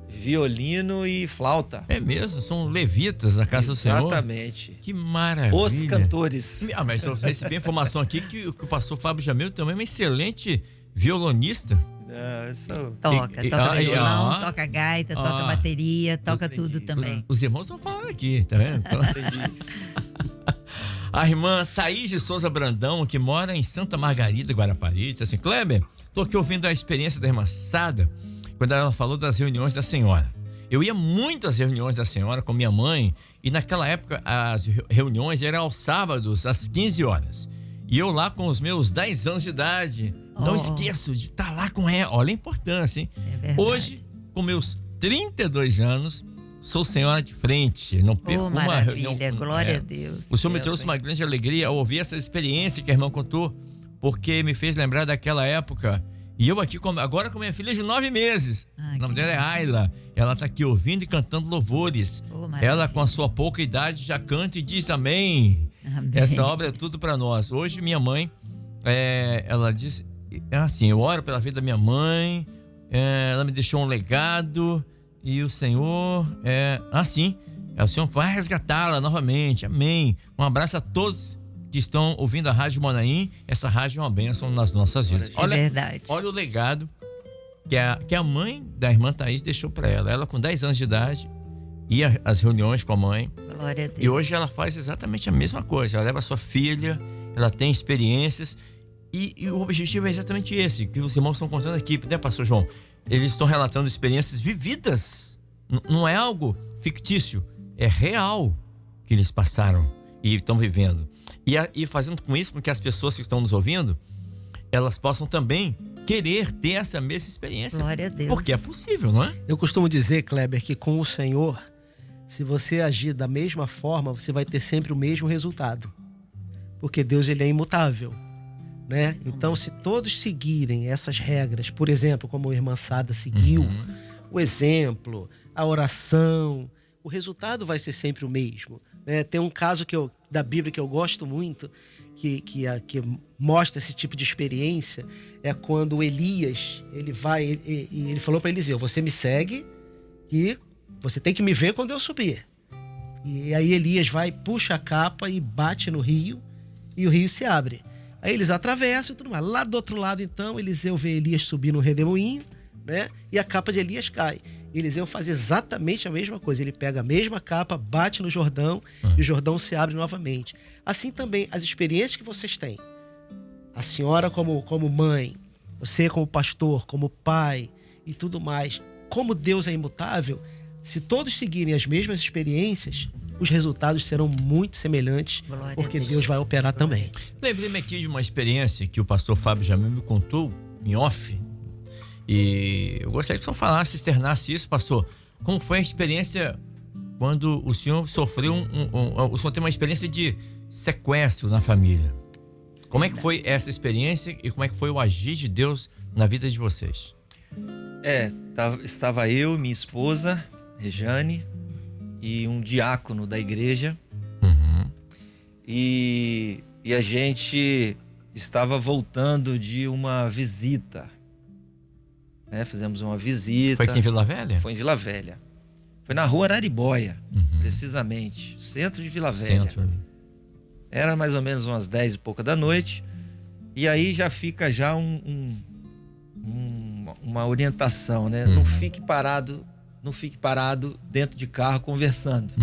violino e flauta. É mesmo, são levitas da casa do Senhor. Exatamente. Que maravilha. Os cantores. Mas eu recebi a informação aqui que o pastor Fábio Jamil também é um excelente violonista. Toca E- violão, toca gaita, toca bateria, toca tudo também. Os irmãos estão falando aqui, tá vendo? Então, a irmã Thaís de Souza Brandão, que mora em Santa Margarida, Guarapari, disse assim: Kleber, tô aqui ouvindo a experiência da irmã Sada, quando ela falou das reuniões da senhora. Eu ia muito às reuniões da senhora com minha mãe, e naquela época as reuniões eram aos sábados, às 15 horas. E eu lá com os meus 10 anos de idade, não esqueço de estar lá com ela. Olha a importância, hein? É verdade. Hoje, com meus 32 anos, sou senhora de frente. Não perco uma maravilha, reunião. glória a Deus. O Senhor me trouxe uma grande alegria ao ouvir essa experiência que a irmã contou, porque me fez lembrar daquela época. E eu aqui, agora com minha filha de 9 meses. O nome dela é Ayla. Ela está aqui ouvindo e cantando louvores. Ela, com a sua pouca idade, já canta e diz amém. Amém. Essa obra é tudo para nós. Hoje, minha mãe, ela diz assim: eu oro pela vida da minha mãe, ela me deixou um legado e o Senhor, o Senhor vai resgatá-la novamente. Amém. Um abraço a todos que estão ouvindo a Rádio Manaim. Essa rádio é uma bênção nas nossas vidas. É verdade. Olha o legado que a mãe da irmã Thaís deixou para ela. Ela, com 10 anos de idade, ia às reuniões com a mãe. Glória a Deus. E hoje ela faz exatamente a mesma coisa. Ela leva a sua filha, ela tem experiências. E o objetivo é exatamente esse, que os irmãos estão contando aqui, né, pastor João? Eles estão relatando experiências vividas. Não é algo fictício, é real que eles passaram e estão vivendo. E fazendo com isso com que as pessoas que estão nos ouvindo, elas possam também querer ter essa mesma experiência. Glória a Deus. Porque é possível, não é? Eu costumo dizer, Kleber, que com o Senhor, se você agir da mesma forma, você vai ter sempre o mesmo resultado. Porque Deus, ele é imutável, né? Então, se todos seguirem essas regras, por exemplo, como a irmã Sada seguiu, o exemplo, a oração, o resultado vai ser sempre o mesmo, né? Tem um caso da Bíblia que eu gosto muito, que mostra esse tipo de experiência, é quando Elias, ele falou para Eliseu: você me segue e você tem que me ver quando eu subir. E aí Elias vai, puxa a capa e bate no rio, e o rio se abre. Aí eles atravessam e tudo mais. Lá do outro lado, então, Eliseu vê Elias subir no redemoinho, né? E a capa de Elias cai. Eliseu faz exatamente a mesma coisa. Ele pega a mesma capa, bate no Jordão e o Jordão se abre novamente. Assim também, as experiências que vocês têm. A senhora como mãe, você como pastor, como pai e tudo mais. Como Deus é imutável, se todos seguirem as mesmas experiências, os resultados serão muito semelhantes, porque Deus vai operar também. Lembrei-me aqui de uma experiência que o pastor Fábio Jamil me contou em off. E eu gostaria que o senhor falasse, externasse isso, pastor. Como foi a experiência quando o senhor sofreu o senhor tem uma experiência de sequestro na família. Como é que foi essa experiência e como é que foi o agir de Deus na vida de vocês? Estava eu, minha esposa, Rejane, e um diácono da igreja. E a gente estava voltando de uma visita. Fizemos uma visita. Foi aqui em Vila Velha? Foi em Vila Velha. Foi na rua Araribóia, precisamente. Centro de Vila Velha. Centro ali. Era mais ou menos umas 10 e pouca da noite. E aí já fica já uma orientação, né? Não fique parado dentro de carro conversando.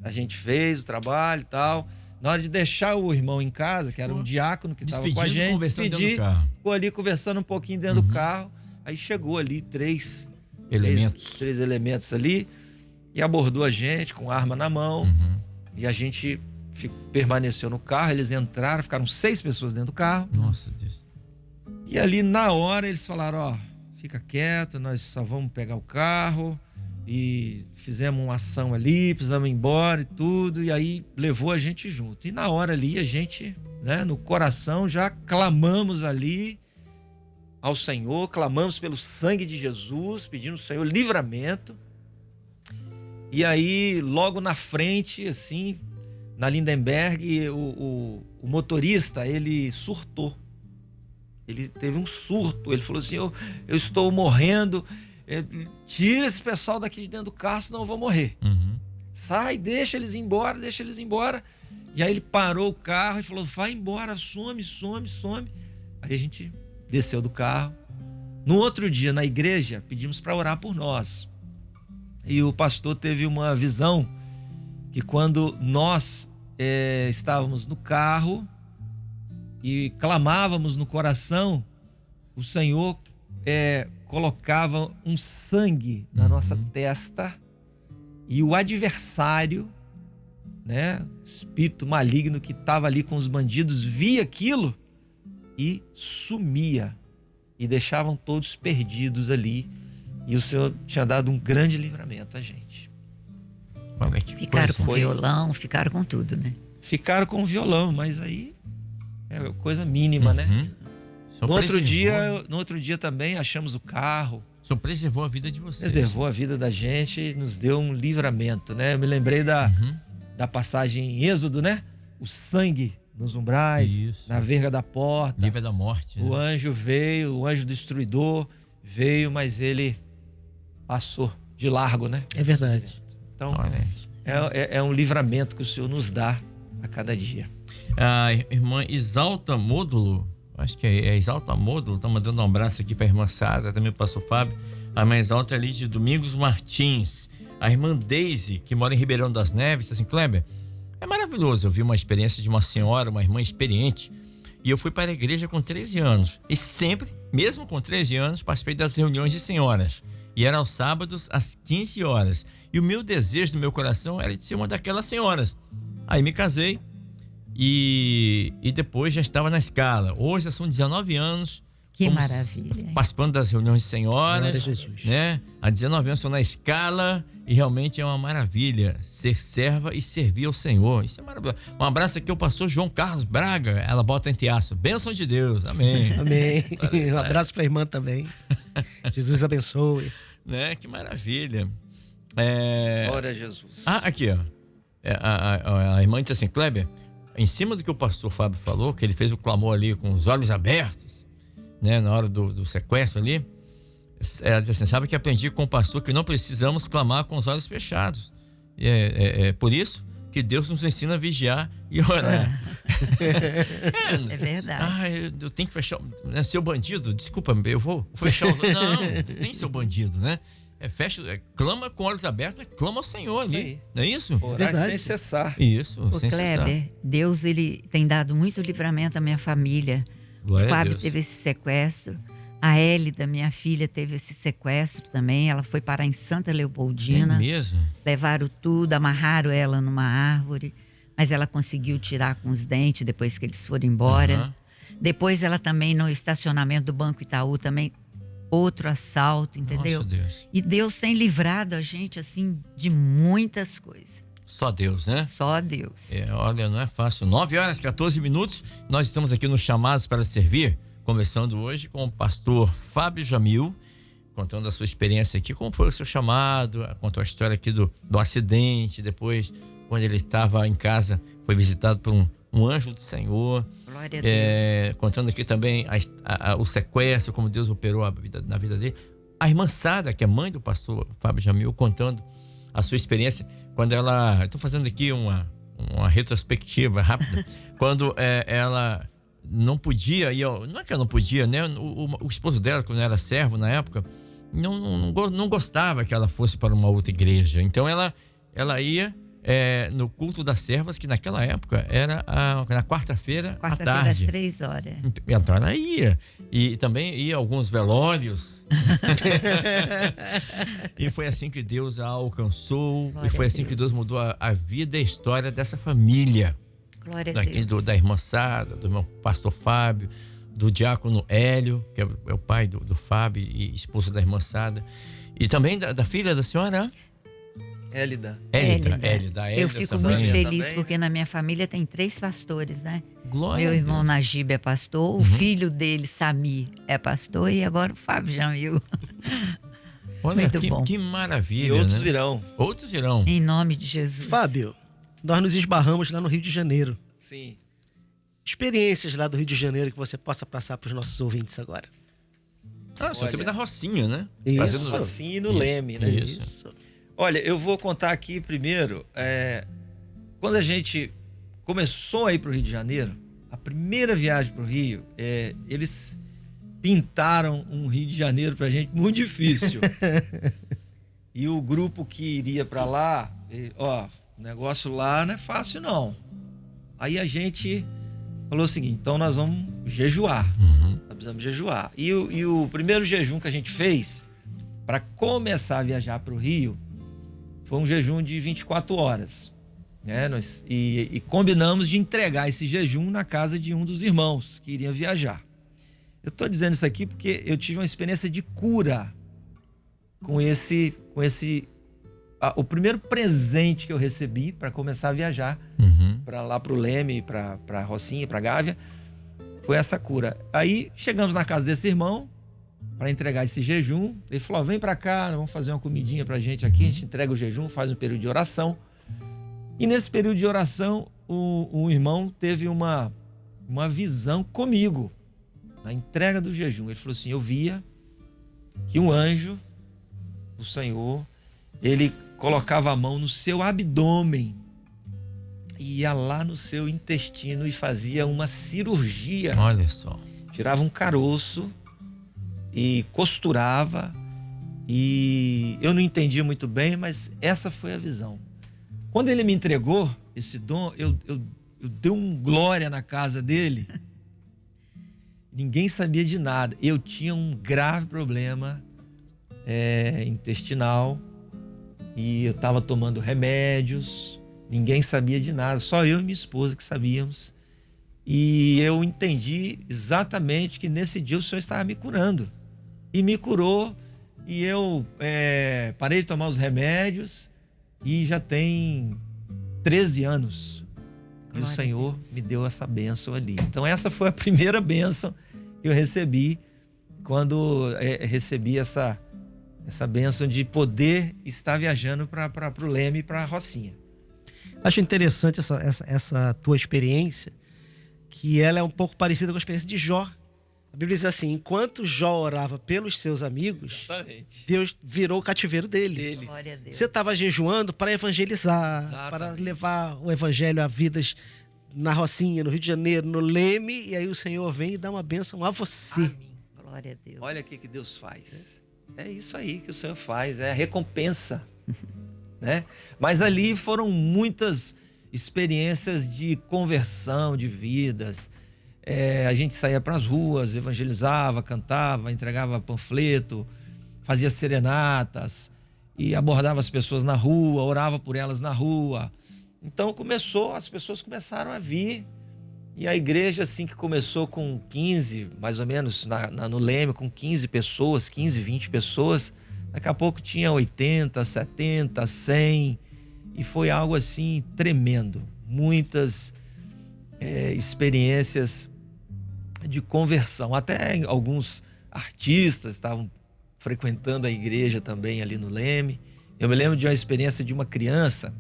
A gente fez o trabalho e tal. Na hora de deixar o irmão em casa, que era um diácono que estava com a gente, ficou ali conversando um pouquinho dentro do carro. Aí chegou ali três elementos ali e abordou a gente com arma na mão. E a gente permaneceu no carro, eles entraram, ficaram 6 pessoas dentro do carro. Nossa Deus. E ali na hora eles falaram, fica quieto, nós só vamos pegar o carro. E fizemos uma ação ali, precisamos ir embora e tudo. E aí levou a gente junto. E na hora ali a gente, no coração, já clamamos ali ao Senhor, clamamos pelo sangue de Jesus, pedindo ao Senhor livramento. E aí logo na frente, assim, na Lindenberg, o motorista, ele surtou. Ele teve um surto, ele falou assim, eu estou morrendo, tira esse pessoal daqui de dentro do carro, senão eu vou morrer. Sai, deixa eles embora. E aí ele parou o carro e falou, vai embora, some. Aí a gente desceu do carro. No outro dia, na igreja, pedimos para orar por nós. E o pastor teve uma visão que quando nós estávamos no carro e clamávamos no coração, o Senhor colocava um sangue na nossa testa e o adversário, espírito maligno que estava ali com os bandidos, via aquilo e sumia e deixavam todos perdidos ali. E o Senhor tinha dado um grande livramento a gente. Ficaram com violão, ficaram com tudo, né? Ficaram com violão, mas aí é coisa mínima, né? No outro dia também achamos o carro. O Senhor preservou a vida de vocês. Preservou a vida da gente e nos deu um livramento, né? Eu me lembrei da passagem em Êxodo, né? O sangue nos umbrais, na verga da porta. Livre da morte. O anjo veio, o anjo destruidor veio, mas ele passou de largo, né? É verdade. Então, é um livramento que o Senhor nos dá a cada dia. A irmã Exalta Módulo, acho que é Exalta Módulo, tá mandando um abraço aqui para a irmã Sara, também o pastor Fábio. A irmã Exalta é ali de Domingos Martins. A irmã Deise, que mora em Ribeirão das Neves, tá assim, Kleber, é maravilhoso. Eu vi uma experiência de uma senhora, uma irmã experiente, e eu fui para a igreja com 13 anos. E sempre, mesmo com 13 anos, participei das reuniões de senhoras. E era aos sábados, às 15 horas. E o meu desejo do meu coração era de ser uma daquelas senhoras. Aí me casei e depois já estava na escala. Hoje já são 19 anos. Que maravilha. Participando das reuniões de senhoras. Glória a Jesus. Né? Há 19 anos estou na escala e realmente é uma maravilha ser serva e servir ao Senhor. Isso é maravilhoso. Um abraço aqui ao pastor João Carlos Braga. Ela bota entre aspas. Bênção de Deus. Amém. Amém. Um abraço para a irmã também. Jesus abençoe. Né? Que maravilha. Glória a Jesus. Aqui, ó. A irmã disse assim, Kleber, em cima do que o pastor Fábio falou, que ele fez o clamor ali com os olhos abertos, né, na hora do sequestro ali, ela disse assim, sabe que aprendi com o pastor que não precisamos clamar com os olhos fechados. É por isso que Deus nos ensina a vigiar e orar. É verdade. Eu tenho que fechar, né, seu bandido, desculpa, eu vou fechar os olhos. Não tem seu bandido, né? Clama com olhos abertos, mas clama ao Senhor ali. Não é isso? Orar sem cessar. Isso, sem Kleber, cessar. Deus, ele tem dado muito livramento à minha família. Glória o Fábio a Deus. teve esse sequestro. A Hélida, minha filha, teve esse sequestro também. Ela foi parar em Santa Leopoldina. É mesmo? Levaram tudo, amarraram ela numa árvore. Mas ela conseguiu tirar com os dentes depois que eles foram embora. Depois ela também, no estacionamento do Banco Itaú, também outro assalto, entendeu? Nossa, Deus. E Deus tem livrado a gente, assim, de muitas coisas. Só Deus, né? Só Deus. Olha, não é fácil. 9h14. Nós estamos aqui nos Chamados para Servir, conversando hoje com o pastor Fábio Jamil, contando a sua experiência aqui, como foi o seu chamado, contou a história aqui do acidente, depois, quando ele estava em casa, foi visitado por um anjo do Senhor. Glória a Deus. Contando aqui também o sequestro, como Deus operou na vida dele. A irmã Sara, que é mãe do pastor Fábio Jamil, contando a sua experiência quando ela... Estou fazendo aqui uma retrospectiva rápida. Quando ela não podia, não é que ela não podia, né? O esposo dela, quando era servo na época, não gostava que ela fosse para uma outra igreja. Então ela ia no culto das servas, que naquela época era na quarta-feira à tarde. Às 3h. Então ela ia. E também ia a alguns velórios. E foi assim que Deus a alcançou. Glória e foi a assim que Deus. Deus mudou a vida e a história dessa família. Glória a Deus. Da irmã Sara, do irmão pastor Fábio, do diácono Hélio, que é o pai do Fábio e esposo da irmã Sara. E também da filha da senhora... Hélida. Hélida. Eu fico também. muito feliz Também. porque na minha família tem 3 pastores, né? Glória Meu a irmão Deus. Najib é pastor, o filho dele, Sami, é pastor e agora o Fábio Jamil. Olha, Muito bom. Que maravilha, E outros né? virão. Outros virão. Em nome de Jesus. Fábio, nós nos esbarramos lá no Rio de Janeiro. Sim. Experiências lá do Rio de Janeiro que você possa passar para os nossos ouvintes agora. Ah, só Olha. teve na Rocinha, né? Isso. Assim e no Isso, Leme, né? isso. Olha, eu vou contar aqui primeiro, quando a gente começou a ir para o Rio de Janeiro, a primeira viagem para o Rio, eles pintaram um Rio de Janeiro pra gente muito difícil. E o grupo que iria para lá, o negócio lá não é fácil não. Aí a gente falou o seguinte, então nós vamos jejuar. Nós precisamos jejuar. E o primeiro jejum que a gente fez para começar a viajar para o Rio foi um jejum de 24 horas. Né? E combinamos de entregar esse jejum na casa de um dos irmãos que iriam viajar. Eu estou dizendo isso aqui porque eu tive uma experiência de cura com o primeiro presente que eu recebi para começar a viajar para lá para o Leme, para Rocinha, para Gávea, foi essa cura. Aí chegamos na casa desse irmão para entregar esse jejum. Ele falou, vem para cá, vamos fazer uma comidinha pra gente aqui, a gente entrega o jejum, faz um período de oração. E nesse período de oração, o irmão teve uma visão comigo, na entrega do jejum. Ele falou assim, eu via que um anjo, o Senhor, ele colocava a mão no seu abdômen, ia lá no seu intestino e fazia uma cirurgia. Olha só. Tirava um caroço e costurava, e eu não entendia muito bem, mas essa foi a visão. Quando ele me entregou esse dom, eu dei um glória na casa dele. Ninguém sabia de nada. Eu tinha um grave problema intestinal e eu estava tomando remédios. Ninguém sabia de nada, só eu e minha esposa que sabíamos. E eu entendi exatamente que nesse dia o Senhor estava me curando. E me curou, e eu parei de tomar os remédios, e já tem 13 anos. E o Senhor me deu essa bênção ali. Então essa foi a primeira bênção que eu recebi, quando recebi essa bênção de poder estar viajando para o Leme e para a Rocinha. Acho interessante essa tua experiência, que ela é um pouco parecida com a experiência de Jó. A Bíblia diz assim, enquanto Jó orava pelos seus amigos, Exatamente. Deus virou o cativeiro dele. Glória a Deus. Você estava jejuando para evangelizar, Exatamente. para levar o evangelho a vidas na Rocinha, no Rio de Janeiro, no Leme, e aí o Senhor vem e dá uma bênção a você. Amém. Glória a Deus. Olha o que Deus faz. É isso aí que o Senhor faz, é a recompensa. Né? Mas ali foram muitas experiências de conversão de vidas. A gente saía para as ruas, evangelizava, cantava, entregava panfleto, fazia serenatas e abordava as pessoas na rua, orava por elas na rua. Então as pessoas começaram a vir E a igreja, assim, que começou com 15, mais ou menos, no Leme, com 15 pessoas, 15, 20 pessoas, daqui a pouco tinha 80, 70, 100, e foi algo assim tremendo. Muitas experiências de conversão. Até alguns artistas estavam frequentando a igreja também ali no Leme. Eu me lembro de uma experiência de uma criança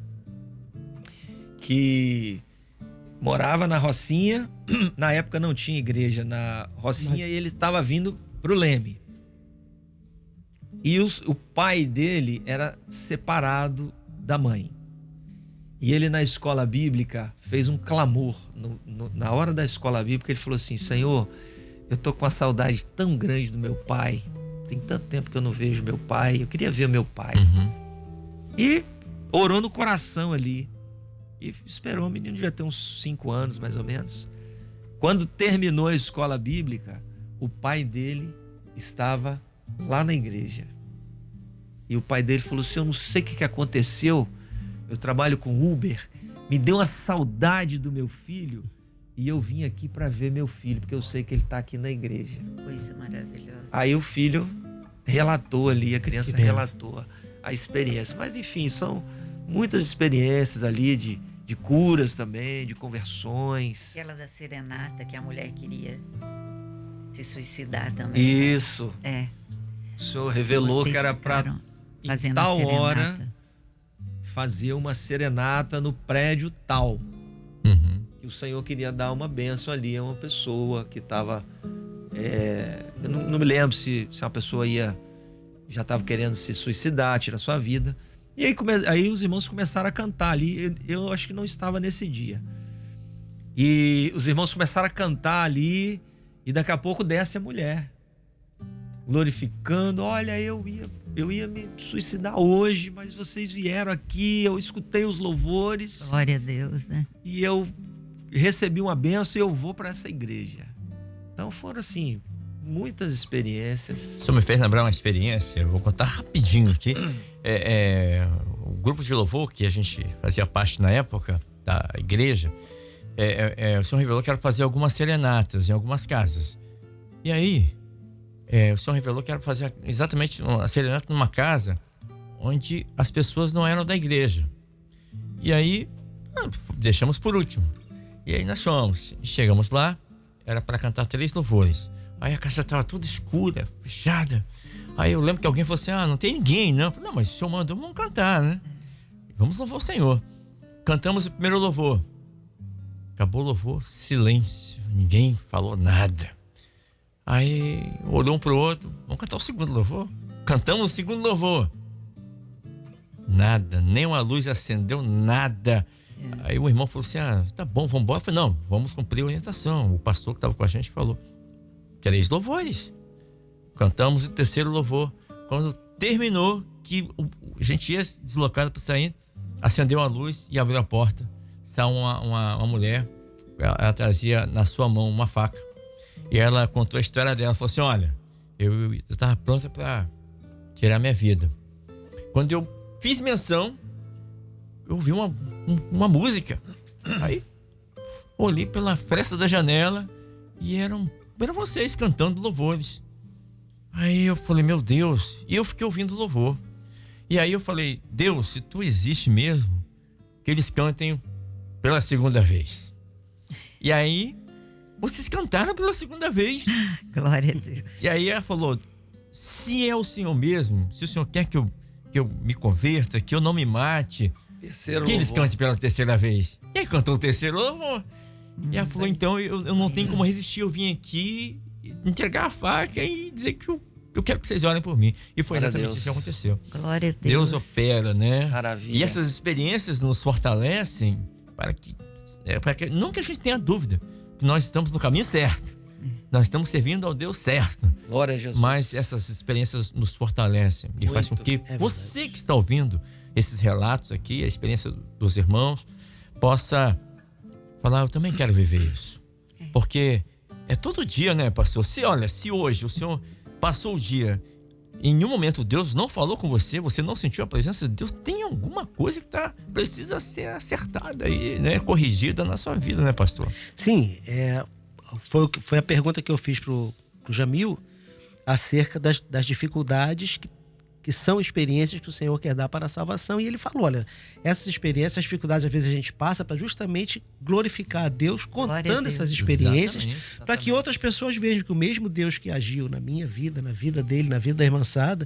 que morava na Rocinha. Na época não tinha igreja na Rocinha e ele estava vindo para o Leme. E o pai dele era separado da mãe. E ele na escola bíblica fez um clamor. Na hora da escola bíblica ele falou assim: Senhor, eu tô com uma saudade tão grande do meu pai. Tem tanto tempo que eu não vejo meu pai. Eu queria ver meu pai. E orou no coração ali. E esperou. O menino devia ter uns 5 anos, mais ou menos. Quando terminou a escola bíblica, o pai dele estava lá na igreja. E o pai dele falou assim: eu não sei o que aconteceu. Eu trabalho com Uber. Me deu uma saudade do meu filho. E eu vim aqui para ver meu filho, porque eu sei que ele está aqui na igreja. Coisa maravilhosa. Aí o filho relatou ali, a criança relatou a experiência. Mas enfim, são muitas experiências ali de curas também, de conversões. Aquela da serenata que a mulher queria se suicidar também. Isso. O senhor revelou que era para, em tal hora, fazer uma serenata no prédio tal. Que o Senhor queria dar uma bênção ali a uma pessoa que estava... eu não me lembro se uma pessoa já estava querendo se suicidar, tirar sua vida. E aí os irmãos começaram a cantar ali. Eu acho que não estava nesse dia. E os irmãos começaram a cantar ali. E daqui a pouco desce a mulher, glorificando: olha, eu ia me suicidar hoje, mas vocês vieram aqui, eu escutei os louvores. Glória a Deus, né? E eu recebi uma bênção e eu vou para essa igreja. Então foram assim, muitas experiências. O senhor me fez lembrar uma experiência, eu vou contar rapidinho aqui. O grupo de louvor que a gente fazia parte na época da igreja, o senhor revelou que era fazer algumas serenatas em algumas casas. E aí, o senhor revelou que era fazer exatamente uma serenata numa casa onde as pessoas não eram da igreja. E aí, deixamos por último. E aí nós chegamos lá, era para cantar 3 louvores. Aí a casa estava toda escura, fechada. Aí eu lembro que alguém falou assim: não tem ninguém, não. Eu falei: não, mas o senhor mandou, vamos cantar, né? Vamos louvar o Senhor. Cantamos o primeiro louvor. Acabou o louvor, silêncio, ninguém falou nada. Aí olhou um pro outro: vamos cantar o segundo louvor? Cantamos o segundo louvor. Nada, nem uma luz acendeu, nada. Aí o irmão falou assim: tá bom, vamos embora. Eu falei: não, vamos cumprir a orientação. O pastor que estava com a gente falou: 3 louvores. Cantamos o terceiro louvor. Quando terminou, que a gente ia deslocado para sair, acendeu a luz e abriu a porta. Saiu uma mulher, ela trazia na sua mão uma faca. E ela contou a história dela. Falou assim: olha, eu estava pronta para tirar minha vida. Quando eu fiz menção, eu ouvi uma música. Aí olhei pela fresta da janela e eram vocês cantando louvores. Aí eu falei: meu Deus. E eu fiquei ouvindo louvor. E aí eu falei: Deus, se tu existe mesmo, que eles cantem pela segunda vez. E aí vocês cantaram pela segunda vez. Glória a Deus. E aí ela falou: se é o Senhor mesmo, se o Senhor quer que eu me converta, que eu não me mate, que eles cantem pela terceira vez. E aí cantou o terceiro louvor. E ela falou: então eu não tenho como resistir, eu vim aqui entregar a faca e dizer que eu quero que vocês orem por mim. E foi exatamente isso que aconteceu. Glória a Deus. Deus opera, né? Maravilha. E essas experiências nos fortalecem para que não que a gente tenha dúvida que nós estamos no caminho certo. Nós estamos servindo ao Deus certo. Glória a Jesus. Mas essas experiências nos fortalecem e faz com que você que está ouvindo esses relatos aqui, a experiência dos irmãos, possa falar: eu também quero viver isso. Porque é todo dia, né, pastor? Se hoje o senhor passou o dia em nenhum momento Deus não falou com você, você não sentiu a presença de Deus, tem alguma coisa que precisa ser acertada aí, né? Corrigida na sua vida, né, pastor? Sim, foi a pergunta que eu fiz pro Jamil acerca das dificuldades que são experiências que o Senhor quer dar para a salvação. E ele falou, olha, essas experiências, as dificuldades, às vezes a gente passa para justamente glorificar a Deus, contando essas experiências, para que outras pessoas vejam que o mesmo Deus que agiu na minha vida, na vida dele, na vida da irmã Sada,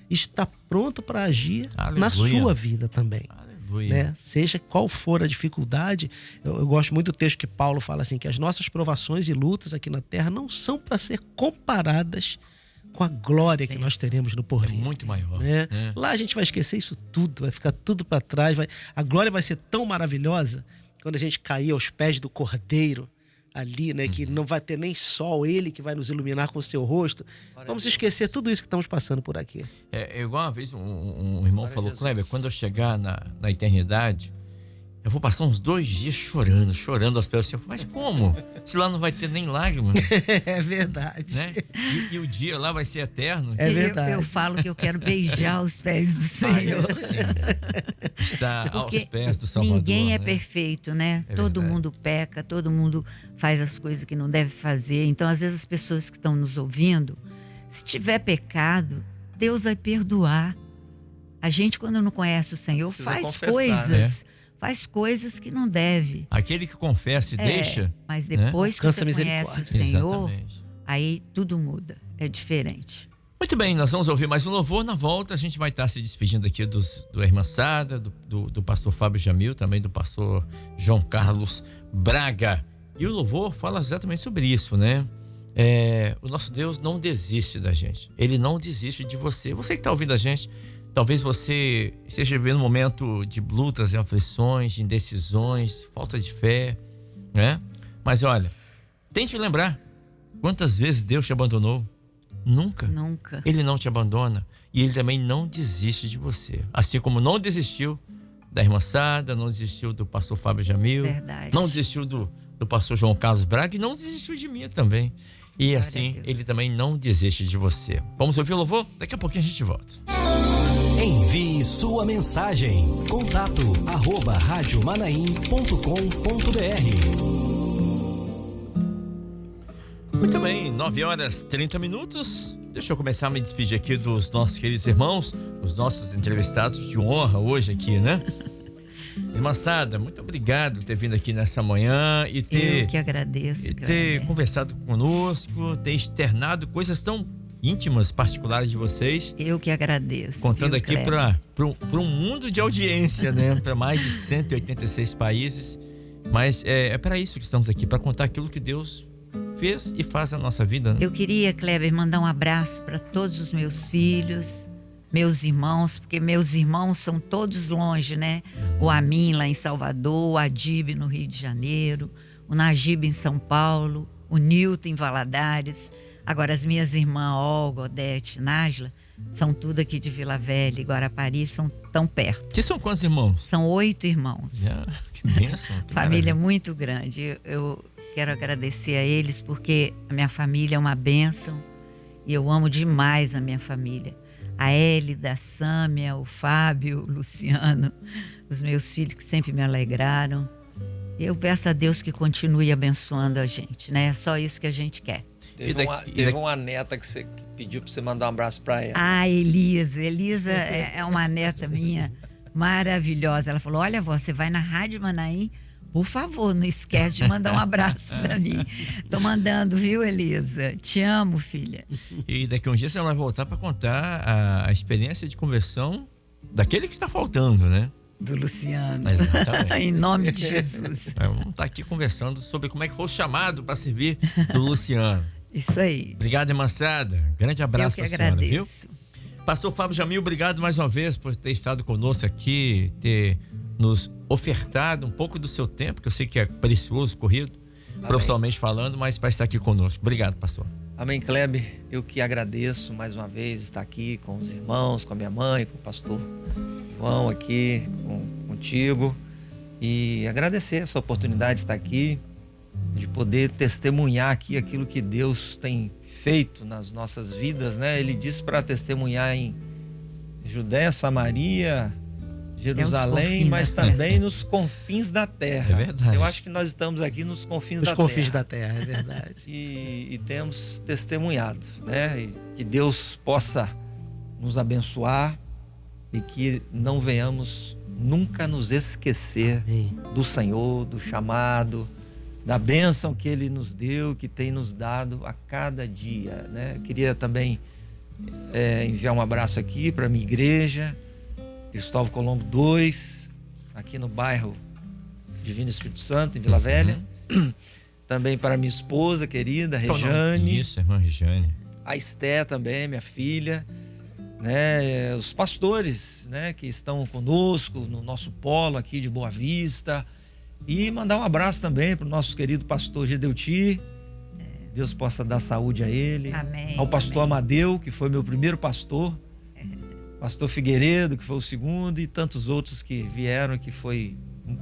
está pronto para agir na sua vida também. Né? Seja qual for a dificuldade, eu gosto muito do texto que Paulo fala assim, que as nossas provações e lutas aqui na terra não são para ser comparadas com a glória que nós teremos no porvir. É muito maior. Né? Lá a gente vai esquecer isso tudo, vai ficar tudo para trás. A glória vai ser tão maravilhosa quando a gente cair aos pés do Cordeiro ali, né? Que não vai ter nem sol, ele que vai nos iluminar com o seu rosto. Vamos esquecer tudo isso que estamos passando por aqui. Igual uma vez um irmão falou, Kleber, quando eu chegar na eternidade, eu vou passar uns 2 dias chorando aos pés do Senhor. Mas como? Se lá não vai ter nem lágrimas. É verdade. Né? E o dia lá vai ser eterno. É verdade. Eu falo que eu quero beijar os pés do Senhor. Está aos pés do Salvador. Ninguém é né? perfeito, né? Todo verdade. mundo peca, todo mundo faz as coisas que não deve fazer. Então, às vezes, as pessoas que estão nos ouvindo, se tiver pecado, Deus vai perdoar. A gente, quando não conhece o Senhor, Precisa faz confessar, coisas. Faz coisas que não deve. Aquele que confessa e deixa. Mas depois que você conhece o Senhor, Exatamente. aí tudo muda. É diferente. Muito bem, nós vamos ouvir mais um louvor. Na volta a gente vai estar se despedindo aqui do irmã Sada, do pastor Fábio Jamil, também do pastor João Carlos Braga. E o louvor fala exatamente sobre isso, né? O nosso Deus não desiste da gente. Ele não desiste de você. Você que está ouvindo a gente, talvez você esteja vivendo um momento de lutas e aflições, de indecisões, falta de fé, né? Mas olha, tente lembrar quantas vezes Deus te abandonou. Nunca. Ele não te abandona e ele também não desiste de você. Assim como não desistiu da irmã Sada, não desistiu do pastor Fábio Jamil, Verdade. não desistiu do pastor João Carlos Braga e não desistiu de mim também. E Glória assim, a Deus. ele também não desiste de você. Vamos ouvir o louvor? Daqui a pouquinho a gente volta. Envie sua mensagem. contato@radiomanaim.com.br. Muito bem, 9h30. Deixa eu começar a me despedir aqui dos nossos queridos irmãos, os nossos entrevistados de honra hoje aqui, né? Irmã Sada, muito obrigado por ter vindo aqui nessa manhã e ter... Eu que agradeço. E ter conversado conosco, ter externado coisas tão íntimas, particulares de vocês. Eu que agradeço. Contando viu, aqui Kleber? para um mundo de audiência, né? Para mais de 186 países. Mas é para isso que estamos aqui, para contar aquilo que Deus fez e faz na nossa vida. Né? Eu queria, Kleber, mandar um abraço para todos os meus filhos, meus irmãos, porque meus irmãos são todos longe, né? O Amin lá em Salvador, o Adib no Rio de Janeiro, o Najib em São Paulo, o Nilton em Valadares. Agora, as minhas irmãs Olga, Odete, Nájila, são tudo aqui de Vila Velha e Guarapari, são tão perto. Que são quantos irmãos? São 8 irmãos. Que bênção. Que Família maravilha. muito grande. Eu quero agradecer a eles porque a minha família é uma bênção e eu amo demais a minha família. A Hélida, a Sâmia, o Fábio, o Luciano, os meus filhos que sempre me alegraram. Eu peço a Deus que continue abençoando a gente, né? É só isso que a gente quer. Teve uma neta que pediu para você mandar um abraço para ela. Ah, Elisa. Elisa é uma neta minha maravilhosa. Ela falou, olha, vó, você vai na Rádio Manaim, por favor, não esquece de mandar um abraço para mim. Tô mandando, viu, Elisa? Te amo, filha. E daqui a um dia você vai voltar para contar a experiência de conversão daquele que está faltando, né? Do Luciano. Exatamente. Em nome de Jesus. Vamos estar aqui conversando sobre como é que foi o chamado para servir do Luciano. Isso aí. Obrigado, irmã Sada. Grande abraço para a senhora, viu? Agradeço. Pastor Fábio Jamil, obrigado mais uma vez por ter estado conosco aqui, ter nos ofertado um pouco do seu tempo, que eu sei que é precioso, corrido, profissionalmente falando, mas para estar aqui conosco. Obrigado, pastor. Amém, Kleber. Eu que agradeço mais uma vez estar aqui com os irmãos, com a minha mãe, com o pastor João aqui, contigo. E agradecer essa oportunidade de estar aqui, de poder testemunhar aqui aquilo que Deus tem feito nas nossas vidas, né? Ele disse para testemunhar em Judéia, Samaria, Jerusalém, mas também nos confins da terra. É verdade. Eu acho que nós estamos aqui nos confins da terra. Os confins da terra, é verdade. E temos testemunhado, né? E que Deus possa nos abençoar e que não venhamos nunca nos esquecer Amém. do Senhor, do chamado, da bênção que Ele nos deu, que tem nos dado a cada dia, né? Queria também enviar um abraço aqui para a minha igreja, Cristóvão Colombo 2, aqui no bairro Divino Espírito Santo, em Vila Velha. Também para minha esposa querida, Rejane. Isso, irmã Rejane. A Esté também, minha filha, né? Os pastores, né, que estão conosco no nosso polo aqui de Boa Vista. E mandar um abraço também para o nosso querido pastor Gedeuti. Deus possa dar saúde a ele. Amém, ao pastor amém. Amadeu, que foi meu primeiro pastor. Pastor Figueiredo, que foi o segundo, e tantos outros que vieram, que foi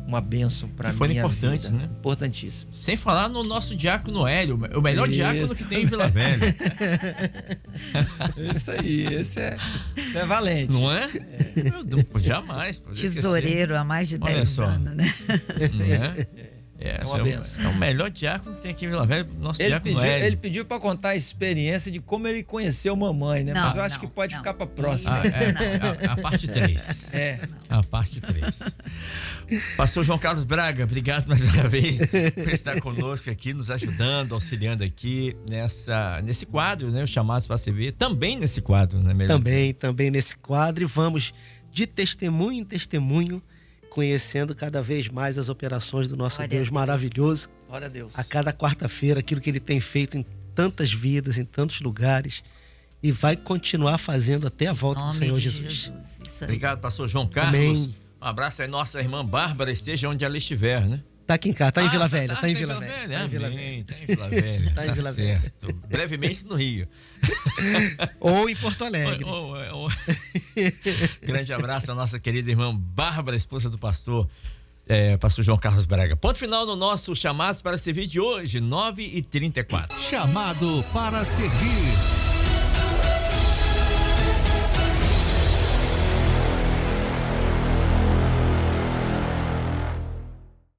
uma bênção para mim. Foram importantes, vida. né? Importantíssimo. Sem falar no nosso diácono Hélio, o melhor Isso. diácono que tem em Vila Velha. Isso aí, esse é valente. Não é? Meu Deus, jamais. podia esquecer. Tesoureiro há mais de Olha 10 só. anos, né? Não é? É uma benção. É o melhor diácono que tem aqui em Vila Velha, nosso Ele diácono Hélio. pediu para contar a experiência de como ele conheceu mamãe, né? Não, Mas eu acho não, que pode não. ficar para próxima. A parte 3. É. A parte 3. Pastor João Carlos Braga, obrigado mais uma vez por estar conosco aqui, nos ajudando, auxiliando aqui nesse quadro, né? Os chamados para servir. Também nesse quadro, né? Também nesse quadro. E vamos de testemunho em testemunho, conhecendo cada vez mais as operações do nosso Glória Deus a Deus. maravilhoso. Glória a Deus. A cada quarta-feira, aquilo que Ele tem feito em tantas vidas, em tantos lugares, e vai continuar fazendo até a volta do Nome Senhor de Jesus. Isso aí. Obrigado, pastor João Carlos. Amém. Um abraço aí, nossa irmã Bárbara, esteja onde ela estiver, né? Tá aqui em casa, tá em Vila Velha, tá em Vila Vila Velha. Velha. Tá em Vila Amém, Velha. tá em Vila Velha. Tá em Vila Velha. certo. Brevemente no Rio. Ou em Porto Alegre. Grande abraço à nossa querida irmã Bárbara, esposa do pastor João Carlos Braga. Ponto final no nosso Chamados para Servir de hoje, 9h34. Chamado para servir.